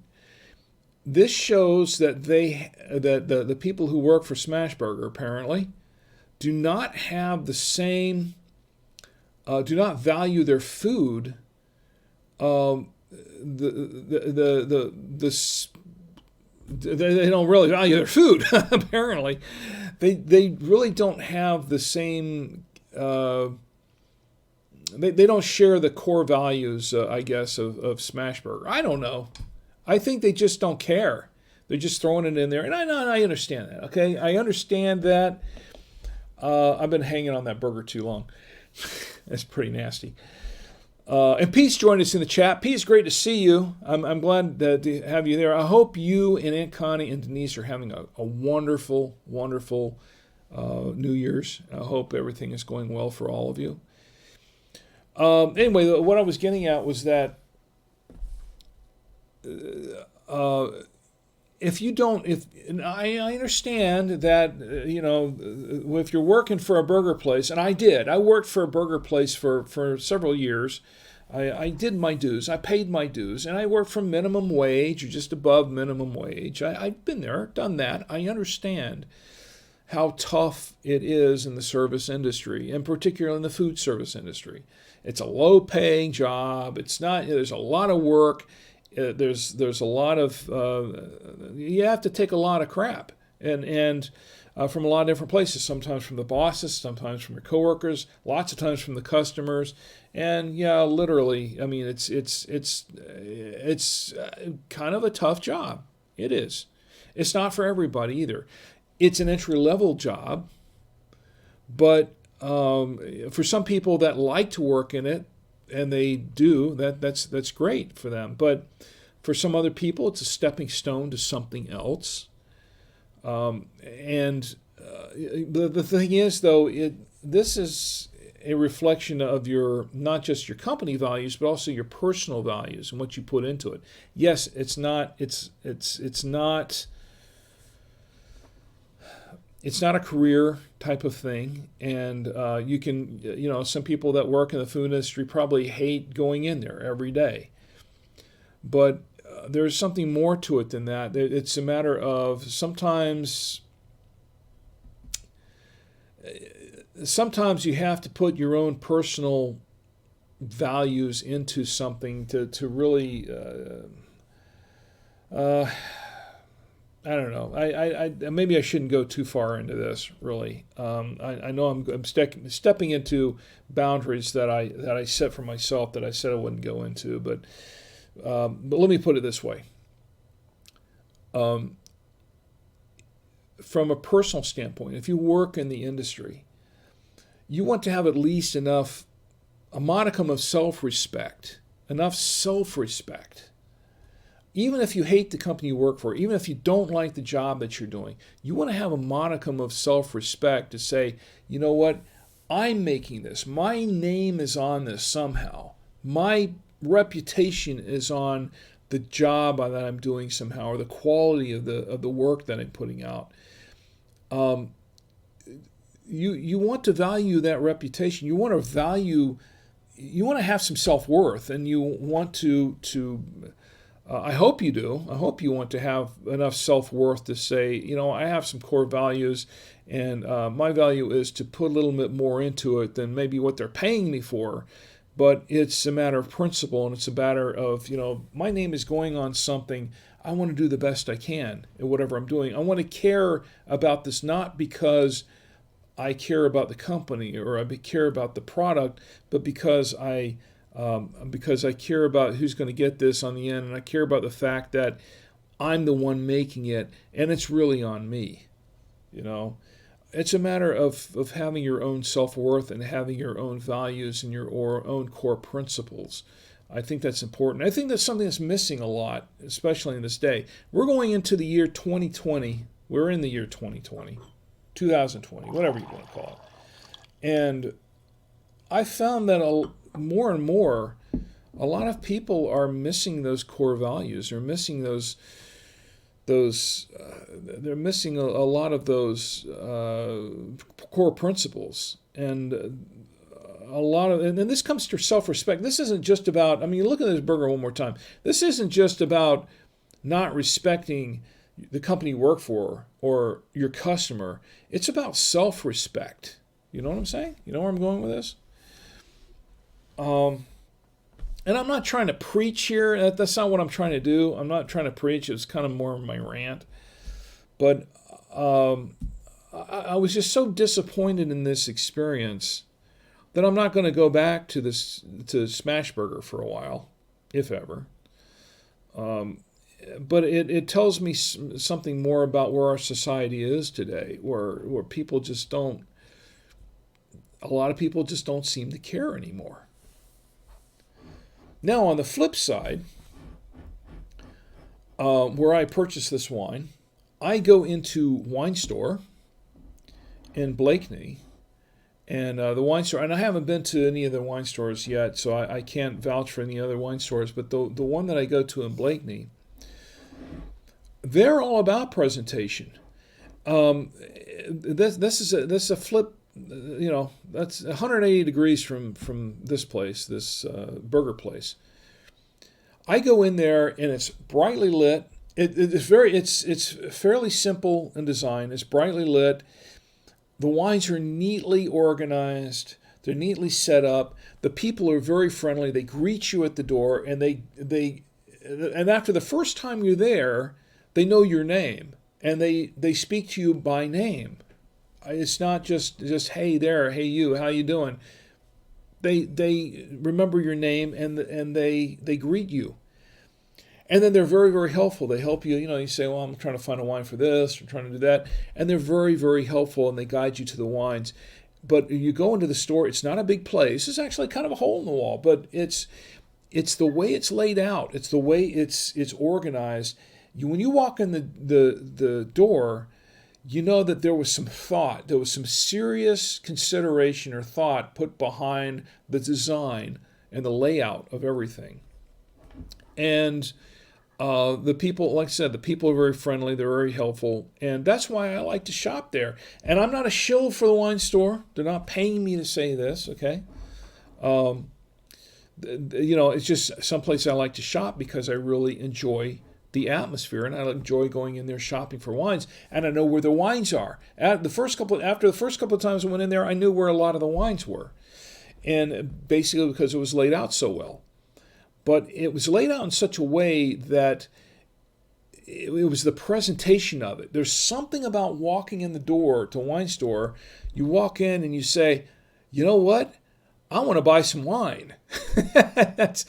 This shows that the people who work for Smashburger apparently do not have the same, do not value their food they don't really value their food. Apparently, they really don't have the same. They don't share the core values, I guess, of Smashburger. I don't know. I think they just don't care. They're just throwing it in there, and I understand that. Okay, I understand that. I've been hanging on that burger too long. That's pretty nasty. And Pete's joined us in the chat. Pete, it's great to see you. I'm glad to have you there. I hope you and Aunt Connie and Denise are having a wonderful, wonderful New Year's. I hope everything is going well for all of you. Anyway, what I was getting at was that and I understand that, if you're working for a burger place, and I worked for a burger place for several years. I did my dues. I paid my dues, and I worked for minimum wage or just above minimum wage. I've been there, done that. I understand how tough it is in the service industry, and particularly in the food service industry. It's a low-paying job. It's not. There's a lot of work. There's a lot of you have to take a lot of crap and from a lot of different places. Sometimes from the bosses, sometimes from your coworkers, lots of times from the customers, and literally. I mean, it's kind of a tough job. It is. It's not for everybody either. It's an entry-level job, but for some people that like to work in it, and they do, that's great for them. But For some other people, it's a stepping stone to something else. And the thing is, though, this is a reflection of your, not just your company values, but also your personal values and what you put into it. Yes, it's not a career type of thing, and you can, some people that work in the food industry probably hate going in there every day. But there's something more to it than that. It's a matter of sometimes you have to put your own personal values into something to really, I don't know. I maybe I shouldn't go too far into this. Really, I know I'm stepping into boundaries that I set for myself that I said I wouldn't go into. But let me put it this way. From a personal standpoint, if you work in the industry, you want to have at least a modicum of self-respect, enough self-respect. Even if you hate the company you work for, even if you don't like the job that you're doing, you want to have a modicum of self-respect to say, you know what, I'm making this. My name is on this somehow. My reputation is on the job that I'm doing somehow, or the quality of the work that I'm putting out. You want to value that reputation. You want to have some self-worth, and you want to I hope you do. I hope you want to have enough self-worth to say, I have some core values, and my value is to put a little bit more into it than maybe what they're paying me for. But it's a matter of principle, and it's a matter of, my name is going on something. I want to do the best I can at whatever I'm doing. I want to care about this not because I care about the company or I care about the product, but because I care about who's going to get this on the end, and I care about the fact that I'm the one making it, and it's really on me. It's a matter of having your own self-worth and having your own values and your own core principles. I think that's important. I think that's something that's missing a lot, especially in this day. We're going into the year 2020. We're in the year 2020, 2020, whatever you want to call it. And I found that more and more, a lot of people are missing those core values. They're missing they're missing a lot of those core principles, and and this comes to self-respect. This isn't just about, look at this burger one more time. This isn't just about not respecting the company you work for or your customer. It's about self-respect. You know what I'm saying? You know where I'm going with this? And I'm not trying to preach here. That's not what I'm trying to do. I'm not trying to preach. It's kind of more of my rant. But I was just so disappointed in this experience that I'm not going to go back to Smash Burger for a while, if ever. But it tells me something more about where our society is today, where people just don't. A lot of people just don't seem to care anymore. Now, on the flip side, where I purchased this wine, I go into Winestore in Blakeney, and the wine store, and I haven't been to any of the wine stores yet, so I can't vouch for any other wine stores, but the one that I go to in Blakeney, they're all about presentation. This is a flip. That's 180 degrees from this place, this burger place. I go in there and it's brightly lit. It's fairly simple in design. It's brightly lit. The wines are neatly organized. They're neatly set up. The people are very friendly. They greet you at the door, and and after the first time you're there, they know your name and they speak to you by name. It's not just hey there, hey you, how you doing? They remember your name and they greet you. And then they're very, very helpful. They help you, you say, well, I'm trying to find a wine for this, I'm trying to do that. And they're very, very helpful, and they guide you to the wines. But you go into the store, it's not a big place. It's actually kind of a hole in the wall, but it's it's the way it's laid out. It's the way it's organized. When you walk in the door, you know that there was some thought, there was some serious consideration or thought put behind the design and the layout of everything. And the people, like I said, the people are very friendly, they're very helpful, and that's why I like to shop there. And I'm not a shill for the wine store. They're not paying me to say this, okay? It's just someplace I like to shop because I really enjoy the atmosphere, and I enjoy going in there shopping for wines, and I know where the wines are. After the first couple of times I went in there, I knew where a lot of the wines were, and basically because it was laid out so well. But it was laid out in such a way that it was the presentation of it. There's something about walking in the door to a wine store. You walk in and you say, you know what? I want to buy some wine. that's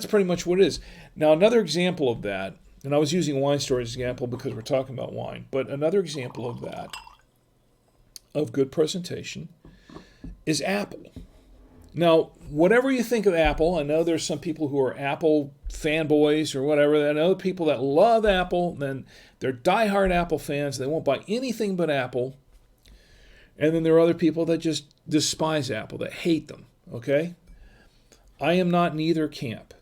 pretty much what it is. Now, another example of that, and I was using a wine store as an example because we're talking about wine, but another example of that, of good presentation, is Apple. Now, whatever you think of Apple, I know there's some people who are Apple fanboys or whatever. I know people that love Apple, then they're diehard Apple fans. They won't buy anything but Apple. And then there are other people that just despise Apple, that hate them, okay? I am not neither camp,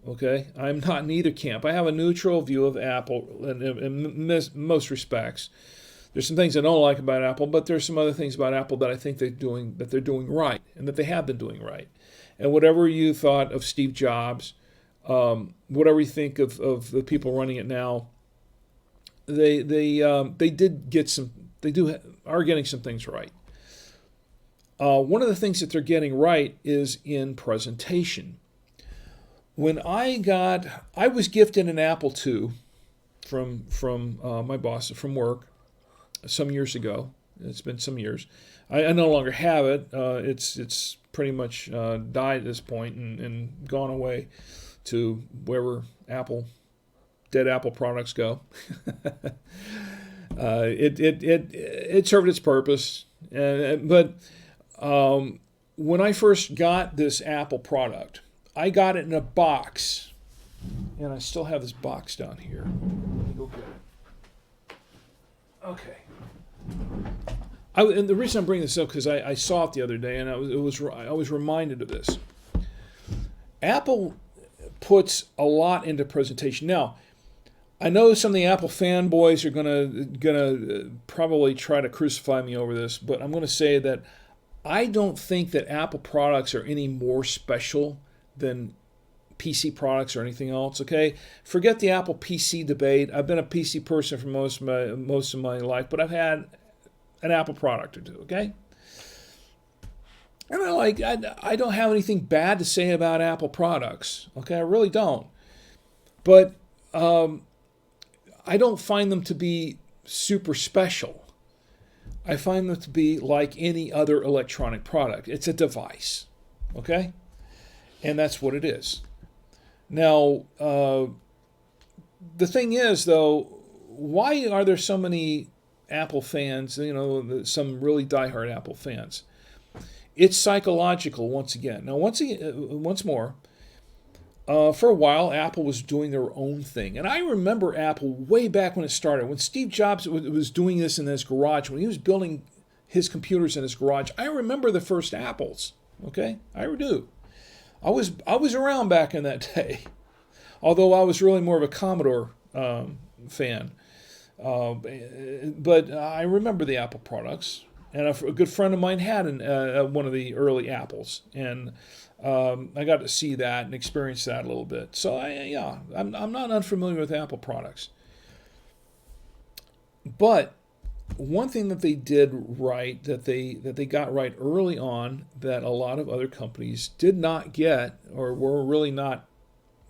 okay? I'm not neither camp. I have a neutral view of Apple in most respects. There's some things I don't like about Apple, but there's some other things about Apple that I think they're doing right, and that they have been doing right. And whatever you thought of Steve Jobs, whatever you think of the people running it now, they are getting some things right. One of the things that they're getting right is in presentation. When I was gifted an Apple II from my boss from work some years ago. It's been some years. I no longer have it. It's pretty much died at this point and gone away to wherever dead Apple products go. It served its purpose, but when I first got this Apple product, I got it in a box, and I still have this box down here. Let me go get it. Okay. And the reason I'm bringing this up because I saw it the other day, and I was reminded of this. Apple puts a lot into presentation. Now, I know some of the Apple fanboys are gonna probably try to crucify me over this, but I'm gonna say that I don't think that Apple products are any more special than PC products or anything else. Okay, forget the Apple PC debate. I've been a PC person for most of my life, but I've had an Apple product or two. Okay, and I don't have anything bad to say about Apple products. Okay, I really don't. But I don't find them to be super special. I find them to be like any other electronic product. It's a device, okay? And that's what it is. Now, the thing is, though, why are there so many Apple fans, some really diehard Apple fans? It's psychological, once again. Now, once more, for a while, Apple was doing their own thing. And I remember Apple way back when it started. When Steve Jobs was doing this in his garage, when he was building his computers in his garage, I remember the first Apples. Okay? I do. I was around back in that day. Although I was really more of a Commodore fan. But I remember the Apple products. And a good friend of mine had one of the early Apples. And I got to see that and experience that a little bit. So I'm not unfamiliar with Apple products. But one thing that they did right, that they got right early on, that a lot of other companies did not get or were really not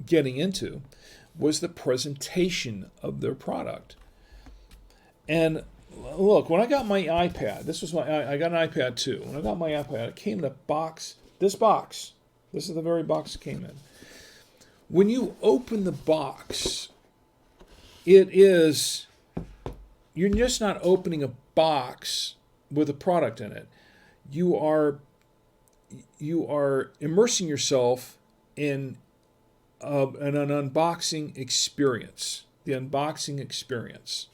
getting into, was the presentation of their product. And look, when I got my iPad, I got an iPad too. When I got my iPad, it came in a box. This box. This is the very box it came in. When you open the box, you're just not opening a box with a product in it. You are immersing yourself in an unboxing experience. The unboxing experience.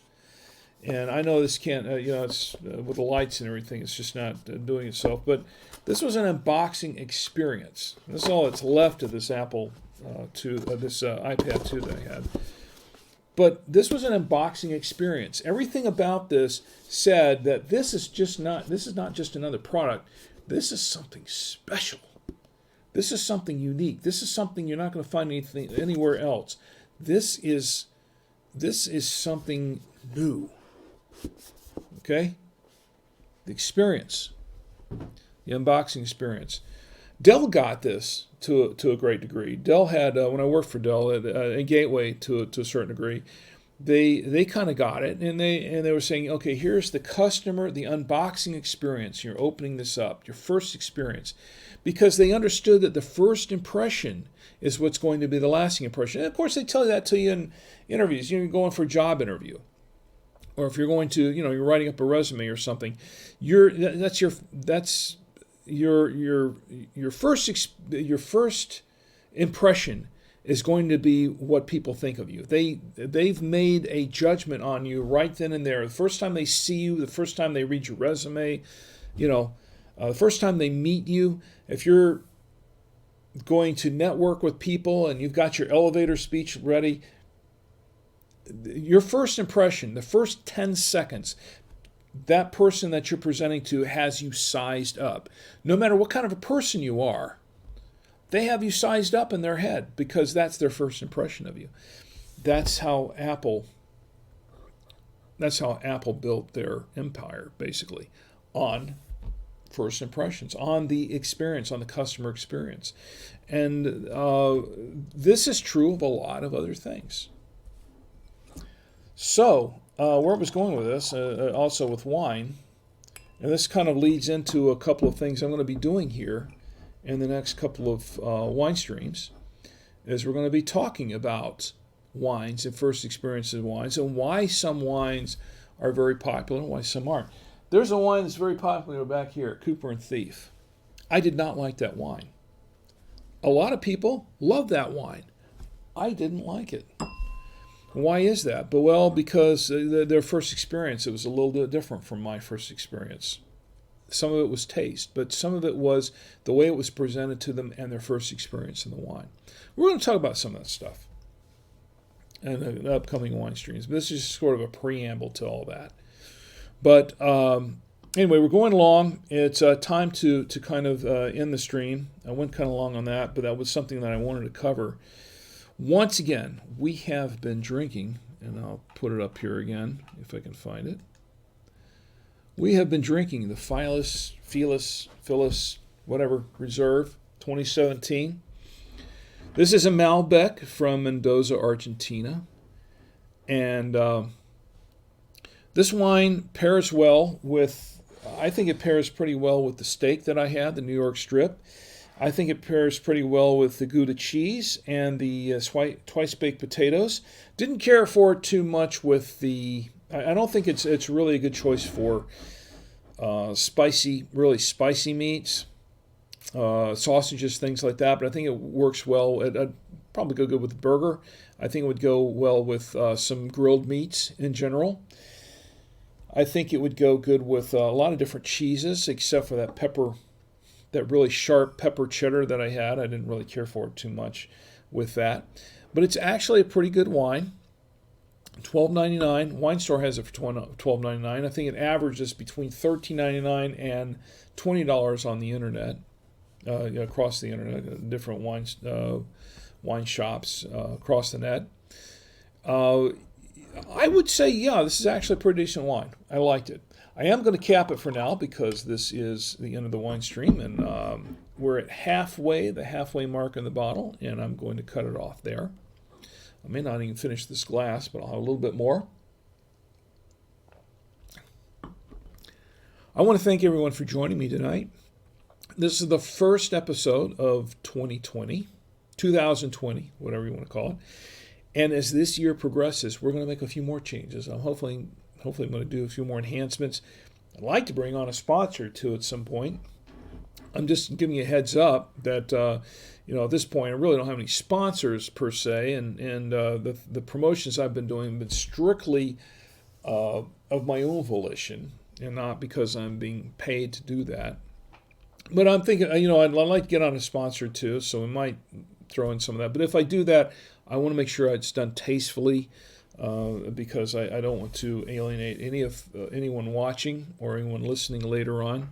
And I know this can't, it's with the lights and everything, it's just not doing itself. But this was an unboxing experience. This is all that's left of this Apple this iPad 2 that I had. But this was an unboxing experience. Everything about this said that this is not just another product. This is something special. This is something unique. This is something you're not going to find anywhere else. This is something new. Okay? The experience. The unboxing experience. Dell got this to a great degree. Dell had, when I worked for Dell, a Gateway to a certain degree, they kind of got it, and they were saying, okay, here's the customer, the unboxing experience. You're opening this up, your first experience, because they understood that the first impression is what's going to be the lasting impression. And of course, they tell you that to you in interviews. You're going for a job interview, or if you're going to, you're writing up a resume or something. That's your first impression is going to be what people think of you. They've made a judgment on you right then and there. The first time they see you, the first time they read your resume, the first time they meet you. If you're going to network with people and you've got your elevator speech ready, your first impression, the first 10 seconds, that person that you're presenting to has you sized up. No matter what kind of a person you are, they have you sized up in their head because that's their first impression of you. That's how Apple built their empire, basically, on first impressions, on the experience, on the customer experience. And this is true of a lot of other things. So, where I was going with this, also with wine, and this kind of leads into a couple of things I'm going to be doing here in the next couple of wine streams, is we're going to be talking about wines and first experiences of wines and why some wines are very popular and why some aren't. There's a wine that's very popular back here, Cooper and Thief. I did not like that wine. A lot of people love that wine. I didn't like it. Why is that? But well, because their first experience, it was a little bit different from my first experience. Some of it was taste, but some of it was the way it was presented to them and their first experience in the wine. We're going to talk about some of that stuff in the upcoming wine streams. But this is sort of a preamble to all that. But anyway, we're going along. It's time to kind of end the stream. I went kind of long on that, but that was something that I wanted to cover. Once again, we have been drinking, and I'll put it up here again if I can find it. We have been drinking the Filus Reserve 2017. This is a Malbec from Mendoza, Argentina. And this wine pairs well with, I think it pairs pretty well with the steak that I had, the New York strip. I think it pairs pretty well with the Gouda cheese and the twice-baked potatoes. Didn't care for it too much with the... I don't think it's really a good choice for really spicy meats, sausages, things like that. But I think it works well. It'd probably go good with a burger. I think it would go well with some grilled meats in general. I think it would go good with a lot of different cheeses, except for that really sharp pepper cheddar that I had. I didn't really care for it too much with that. But it's actually a pretty good wine. $12.99. Winestore has it for $12.99. I think it averages between $13.99 and $20 on the internet, across the internet, different wine shops across the net. I would say, yeah, this is actually a pretty decent wine. I liked it. I am going to cap it for now because this is the end of the wine stream, and we're at the halfway mark in the bottle, and I'm going to cut it off there. I may not even finish this glass, but I'll have a little bit more. I want to thank everyone for joining me tonight. This is the first episode of 2020, whatever you want to call it. And as this year progresses, we're going to make a few more changes. I'm hopefully I'm going to do a few more enhancements. I'd like to bring on a sponsor too at some point. I'm just giving you a heads up that at this point, I really don't have any sponsors per se, and the promotions I've been doing have been strictly of my own volition, and not because I'm being paid to do that. But I'm thinking, I'd like to get on a sponsor too, so we might throw in some of that. But if I do that, I want to make sure it's done tastefully, because I don't want to alienate anyone watching or anyone listening later on.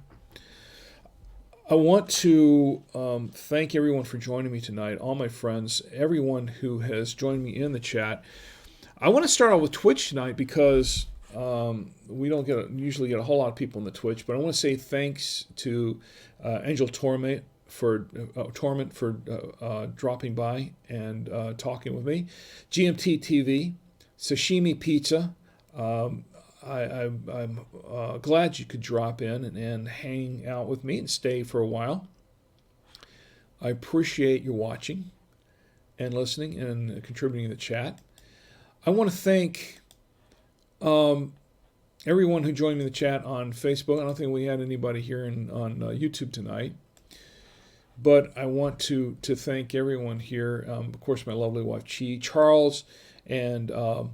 I want to thank everyone for joining me tonight, all my friends, everyone who has joined me in the chat. I want to start out with Twitch tonight because we don't usually get a whole lot of people in the Twitch, but I want to say thanks to Angel Torment for dropping by and talking with me. GMT TV, Sashimi Pizza. I'm glad you could drop in and hang out with me and stay for a while. I appreciate your watching and listening and contributing in the chat. I want to thank everyone who joined me in the chat on Facebook. I don't think we had anybody here on YouTube tonight. But I want to thank everyone here. Of course, my lovely wife, Chi, Charles, and who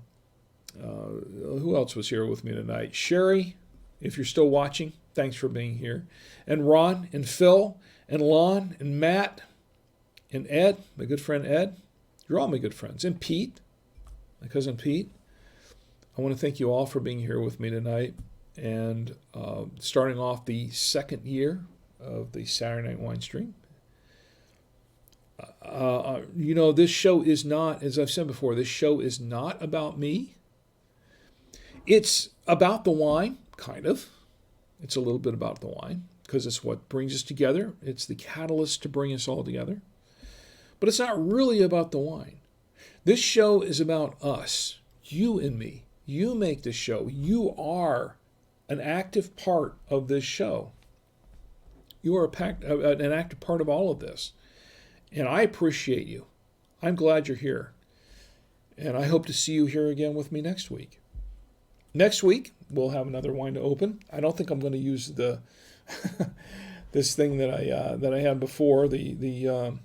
else was here with me tonight? Sherry, if you're still watching, thanks for being here. And Ron, and Phil, and Lon, and Matt, and Ed, my good friend Ed. You're all my good friends. And Pete, my cousin Pete. I want to thank you all for being here with me tonight and starting off the second year of the Saturday Night Wine Stream. This show is not, as I've said before, this show is not about me. It's about the wine, kind of. It's a little bit about the wine because it's what brings us together. It's the catalyst to bring us all together. But it's not really about the wine. This show is about us, you and me. You make this show. You are an active part of this show. You are an active part of all of this. And I appreciate you. I'm glad you're here. And I hope to see you here again with me next week. Next week, we'll have another wine to open. I don't think I'm going to use the this thing that I had before. I'm going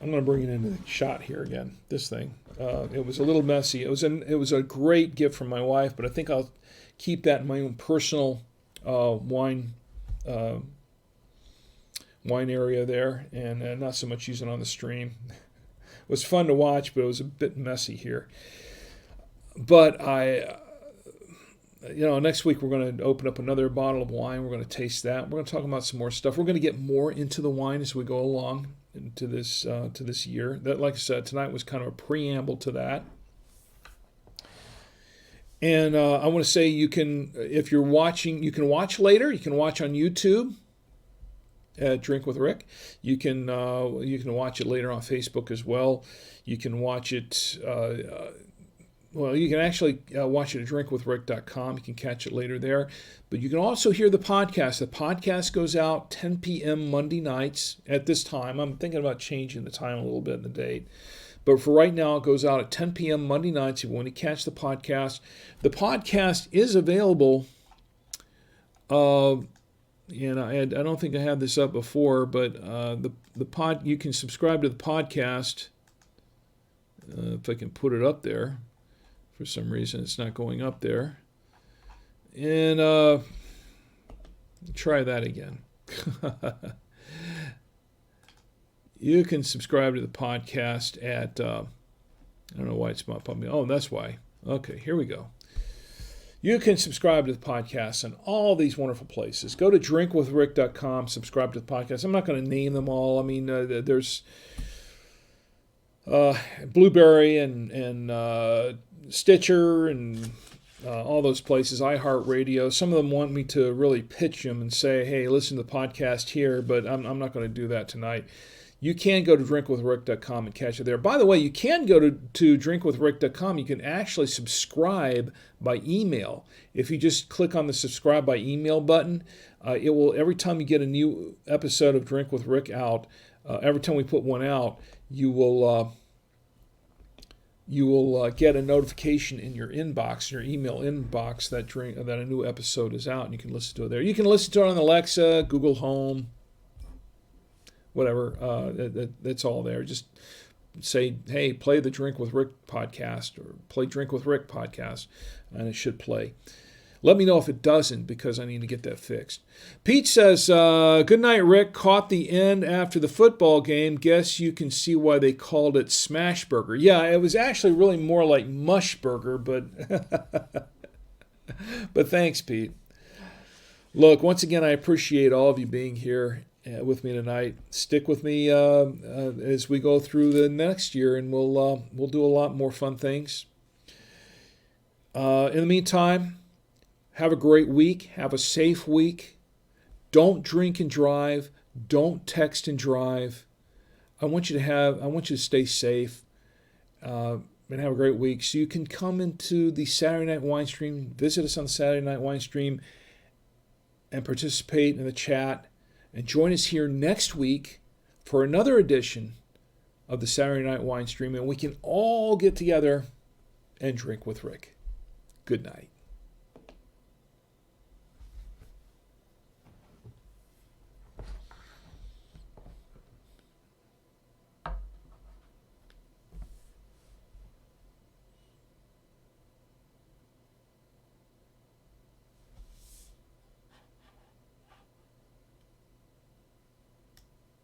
to bring it into the shot here again. This thing. It was a little messy. It was a great gift from my wife, but I think I'll keep that in my own personal wine area there, and not so much use it on the stream. It was fun to watch, but it was a bit messy here. But next week we're going to open up another bottle of wine. We're going to taste that. We're going to talk about some more stuff. We're going to get more into the wine as we go along into this year. That, like I said, tonight was kind of a preamble to that. And I want to say if you're watching, you can watch later. You can watch on YouTube at Drink with Rick. You can watch it later on Facebook as well. You can watch it. You can actually watch it at drinkwithrick.com. You can catch it later there. But you can also hear the podcast. The podcast goes out 10 p.m. Monday nights at this time. I'm thinking about changing the time a little bit in the date. But for right now, it goes out at 10 p.m. Monday nights if you want to catch the podcast. The podcast is available. And I don't think I had this up before, but you can subscribe to the podcast. If I can put it up there. For some reason, it's not going up there. And try that again. You can subscribe to the podcast at, I don't know why it's not popping. Oh, that's why. Okay, here we go. You can subscribe to the podcast in all these wonderful places. Go to drinkwithrick.com, subscribe to the podcast. I'm not going to name them all. I mean, there's Blueberry and Stitcher and all those places, iHeartRadio. Some of them want me to really pitch them and say, hey, listen to the podcast here, but I'm not going to do that tonight. You can go to drinkwithrick.com and catch it there. By the way, you can go to drinkwithrick.com. You can actually subscribe by email. If you just click on the subscribe by email button, it will, every time you get a new episode of Drink with Rick out, every time we put one out, you will get a notification in your inbox, your email inbox, that a new episode is out, and you can listen to it there. You can listen to it on Alexa, Google Home, whatever. That's all there. Just say, hey, play the Drink with Rick podcast or play Drink with Rick podcast, and it should play. Let me know if it doesn't, because I need to get that fixed. Pete says, good night, Rick. Caught the end after the football game. Guess you can see why they called it Smash Burger. Yeah, it was actually really more like Mush Burger, but but thanks, Pete. Look, once again, I appreciate all of you being here with me tonight. Stick with me as we go through the next year, and we'll do a lot more fun things. In the meantime, have a great week. Have a safe week. Don't drink and drive. Don't text and drive. I want you to stay safe and have a great week. So you can come into the Saturday Night Wine Stream, visit us on the Saturday Night Wine Stream, and participate in the chat. And join us here next week for another edition of the Saturday Night Wine Stream, and we can all get together and drink with Rick. Good night.